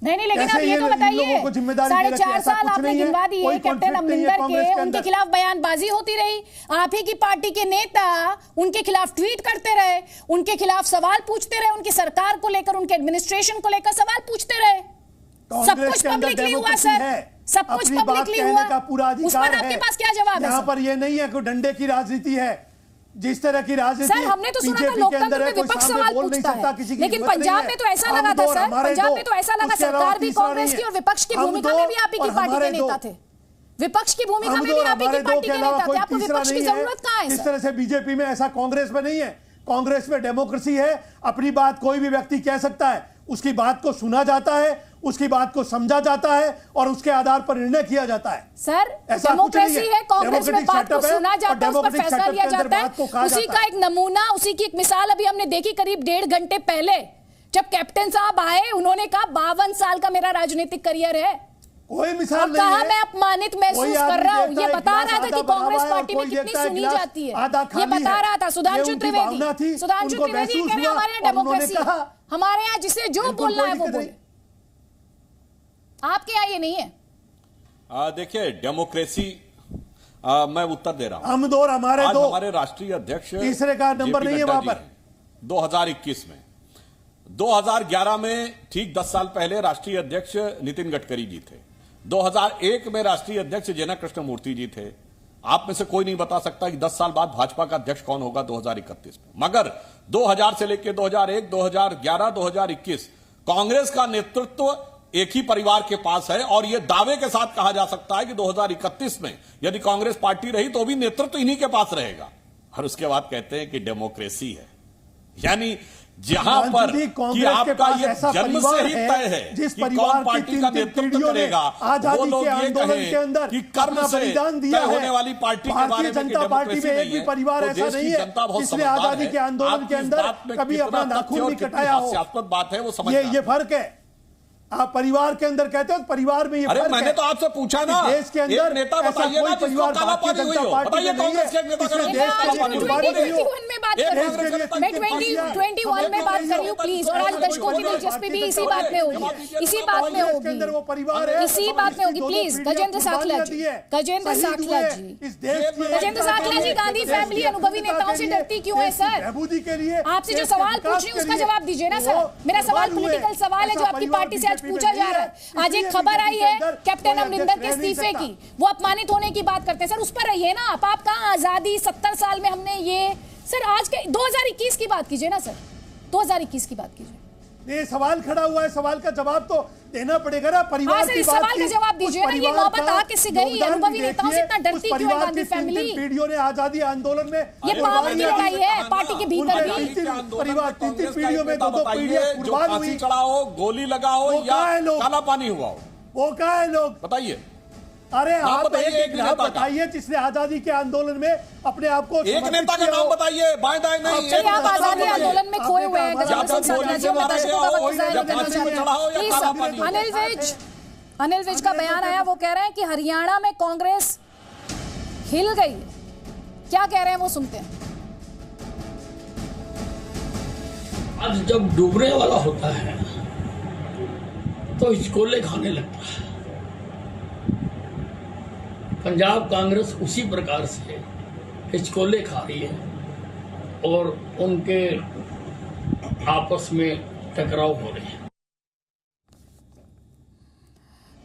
S4: नहीं, लेकिन आप ये तो बताइए, 4.5 साल आपने गिनवा दिए कैप्टन अमरिंदर के, उनके खिलाफ बयानबाजी होती रही, आप ही की पार्टी के नेता उनके खिलाफ ट्वीट करते रहे, उनके खिलाफ सवाल पूछते रहे, उनकी सरकार को लेकर, उनके एडमिनिस्ट्रेशन को लेकर सवाल पूछते रहे। सब कुछ पब्लिकली हुआ सर, सब कुछ पब्लिकली हुआ, उस पर आपके पास क्या जवाब है?
S3: यहाँ पर ये नहीं है कोई डंडे की राजनीति है, जिस तरह की राजनीति
S4: सर हमने तो सुना था लोकतंत्र में विपक्ष सवाल पूछता है, लेकिन पंजाब में तो ऐसा लगा था सर, पंजाब में तो ऐसा लगा सरकार भी कांग्रेस की और विपक्ष की भूमिका में भी आप ही की पार्टी के नेता थे, विपक्ष की भूमिका में भी आप ही की पार्टी के नेता थे, आपको विपक्ष की जरूरत कहाँ है?
S3: इस तरह से बीजेपी में ऐसा कांग्रेस में नहीं है। कांग्रेस में डेमोक्रेसी है, अपनी बात कोई भी व्यक्ति कह सकता है, उसकी बात को सुना जाता है, उसकी बात को समझा जाता है और उसके आधार पर निर्णय किया जाता है।
S4: सर डेमोक्रेसी है, कांग्रेस में बात को सुना जाता है, उस पर फैसला लिया जाता है। उसी का एक नमूना, उसी की एक मिसाल अभी हमने देखी करीब 1.5 घंटे पहले, जब कैप्टन साहब आए, उन्होंने कहा 52 साल का मेरा राजनीतिक करियर है,
S3: कोई मिसाल नहीं
S4: कहा
S3: है।
S4: मैं अपमानित महसूस कर रहा हूं। ये बता रहा था कि कांग्रेस पार्टी में कितनी सुनी जाती है, ये बता रहा था सुधांशु त्रिवेदी कह रहे हमारे यहाँ डेमोक्रेसी, हमारे यहाँ जिसे जो बोलना है वो बोले, आपके यहाँ ये नहीं है।
S6: देखिए डेमोक्रेसी, मैं उत्तर दे रहा हूं।
S3: हम दो और हमारे दो,
S6: हमारे राष्ट्रीय अध्यक्ष
S3: तीसरे का नंबर नहीं है वहां पर।
S6: 2021 में, 2011 में ठीक 10 साल पहले राष्ट्रीय अध्यक्ष नितिन गडकरी जी थे, 2001 में राष्ट्रीय अध्यक्ष जेना कृष्णमूर्ति जी थे। आप में से कोई नहीं बता सकता कि 10 साल बाद भाजपा का अध्यक्ष कौन होगा 2031 में। मगर 2000 से लेकर 2001, 2011, 2021 कांग्रेस का नेतृत्व एक ही परिवार के पास है और यह दावे के साथ कहा जा सकता है कि 2031 में यदि कांग्रेस पार्टी रही तो भी नेतृत्व इन्हीं के पास रहेगा। और उसके बाद कहते हैं कि डेमोक्रेसी है, यानी जहां पर कि आपका ये जन्म से ही तय है
S3: जिस
S6: कि
S3: परिवार
S6: कौन पार्टी का नेतृत्व करेगा, वो लोग ये कहें कि कर्म से तय होने वाली पार्टी के बारे में डेमोक्रेसी नहीं है, तो देश की जनता बहुत समझदार है।
S3: आंदोलन के अंदर कभी अपना नाखून नहीं कटाया हो,
S6: हास्यास्पद बात है, वो समझ
S3: ये फर्क है। आप परिवार के अंदर कहते हो, परिवार में ये
S6: अरे
S3: फर्क
S6: मैंने
S3: है।
S6: तो आपसे पूछा ना,
S3: देश के अंदर
S6: एक नेता बताइए ना जिसको काला पानी हुई हो, बताइए कांग्रेस के एक नेता का
S4: मैं 2021 में बात कर रही हूं, मैं 2021 में बात कर रही हूं प्लीज, और आज दर्शकों की दिलचस्पी भी इसी बात में होगी, इसी बात में होगी, इसी बात में होगी। प्लीज गजेंद्र साखला जी, गजेंद्र साखला जी, गांधी फैमिली अनुभवी नेताओं से डरती क्यों है सर? आपसे जो सवाल पूछ रही हूं उसका जवाब दीजिए ना सर। मेरा सवाल पॉलिटिकल सवाल है जो आपकी पार्टी से आज पूछा जा रहा है। आज एक खबर आई है कैप्टन अमरिंदर के इस्तीफे की, वो अपमानित होने की बात करते हैं सर, उस पर रहिए ना आप कहां आजादी 70 साल में हमने ये सर, आज के 2021 की बात कीजिए ना सर, 2021 की बात कीजिए।
S3: ये सवाल खड़ा हुआ है, सवाल का जवाब तो देना पड़ेगा ना। परिवार की बात
S4: सवाल का जवाब दीजिए ना, ये नौबत आके से गई, अनुभवी नेताओं से इतना डरती क्यों है गांधी फैमिली?
S3: पीढ़ियों ने आजादी आंदोलन में
S4: ये पावर की लड़ाई है, पार्टी के भीतर भी
S3: परिवार 3 पीढ़ियों में 2 पीढ़ियां कुर्बान हुई,
S6: चढ़ाओ, गोली लगाओ या काला पानी हुआ हो,
S3: वो कहाँ है लोग
S6: बताइए।
S3: अरे
S6: नाम
S3: आप
S6: बताइए
S3: एक नाम बताइए जिसने आजादी के आंदोलन में अपने आप को
S6: एक नेता का नाम बताइए, बाएं दाएं नहीं।
S4: चलिए, आप आजादी आंदोलन में खोए हुए हैं।
S6: या तो गोली से मारा गया हो, या फांसी में चढ़ा हो, या काला पानी हो।
S4: अनिल विज का बयान आया, वो कह रहे हैं कि हरियाणा में कांग्रेस हिल गई। क्या कह रहे हैं वो सुनते हैं।
S8: आज जब डूबने वाला होता है तो हिचकोले खाने लगता है। पंजाब कांग्रेस उसी प्रकार से हिचकोले खा रही है और उनके आपस में टकराव हो रहे हैं।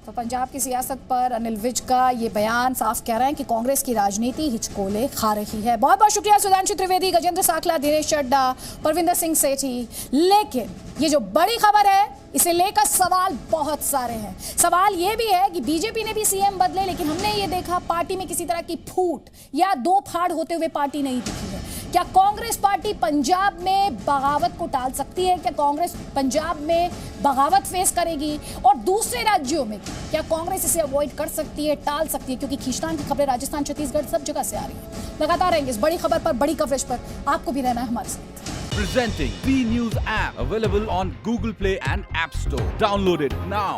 S4: तो पंजाब की सियासत पर अनिल विज का ये बयान साफ कह रहे हैं कि कांग्रेस की राजनीति हिचकोले खा रही है। बहुत बहुत शुक्रिया सुधांशु त्रिवेदी, गजेंद्र साखला, दिनेश चड्डा, परविंदर सिंह सेठी। लेकिन ये जो बड़ी खबर है, इसे लेकर सवाल बहुत सारे हैं। सवाल ये भी है कि बीजेपी ने भी सीएम बदले, लेकिन हमने ये देखा पार्टी में किसी तरह की फूट या दो फाड़ होते हुए पार्टी नहीं दिखी है। क्या कांग्रेस पार्टी पंजाब में बगावत को टाल सकती है? क्या कांग्रेस पंजाब में बगावत फेस करेगी? और दूसरे राज्यों में क्या कांग्रेस इसे अवॉइड कर सकती है, टाल सकती है? क्योंकि खींचतान की खबरें राजस्थान, छत्तीसगढ़ सब जगह से आ रही है। लगातार रहेंगे इस बड़ी खबर पर, बड़ी कवरेज पर। आपको भी रहना है हमारे साथ।
S10: Presenting B News app, available on Google Play and App Store. Download it now.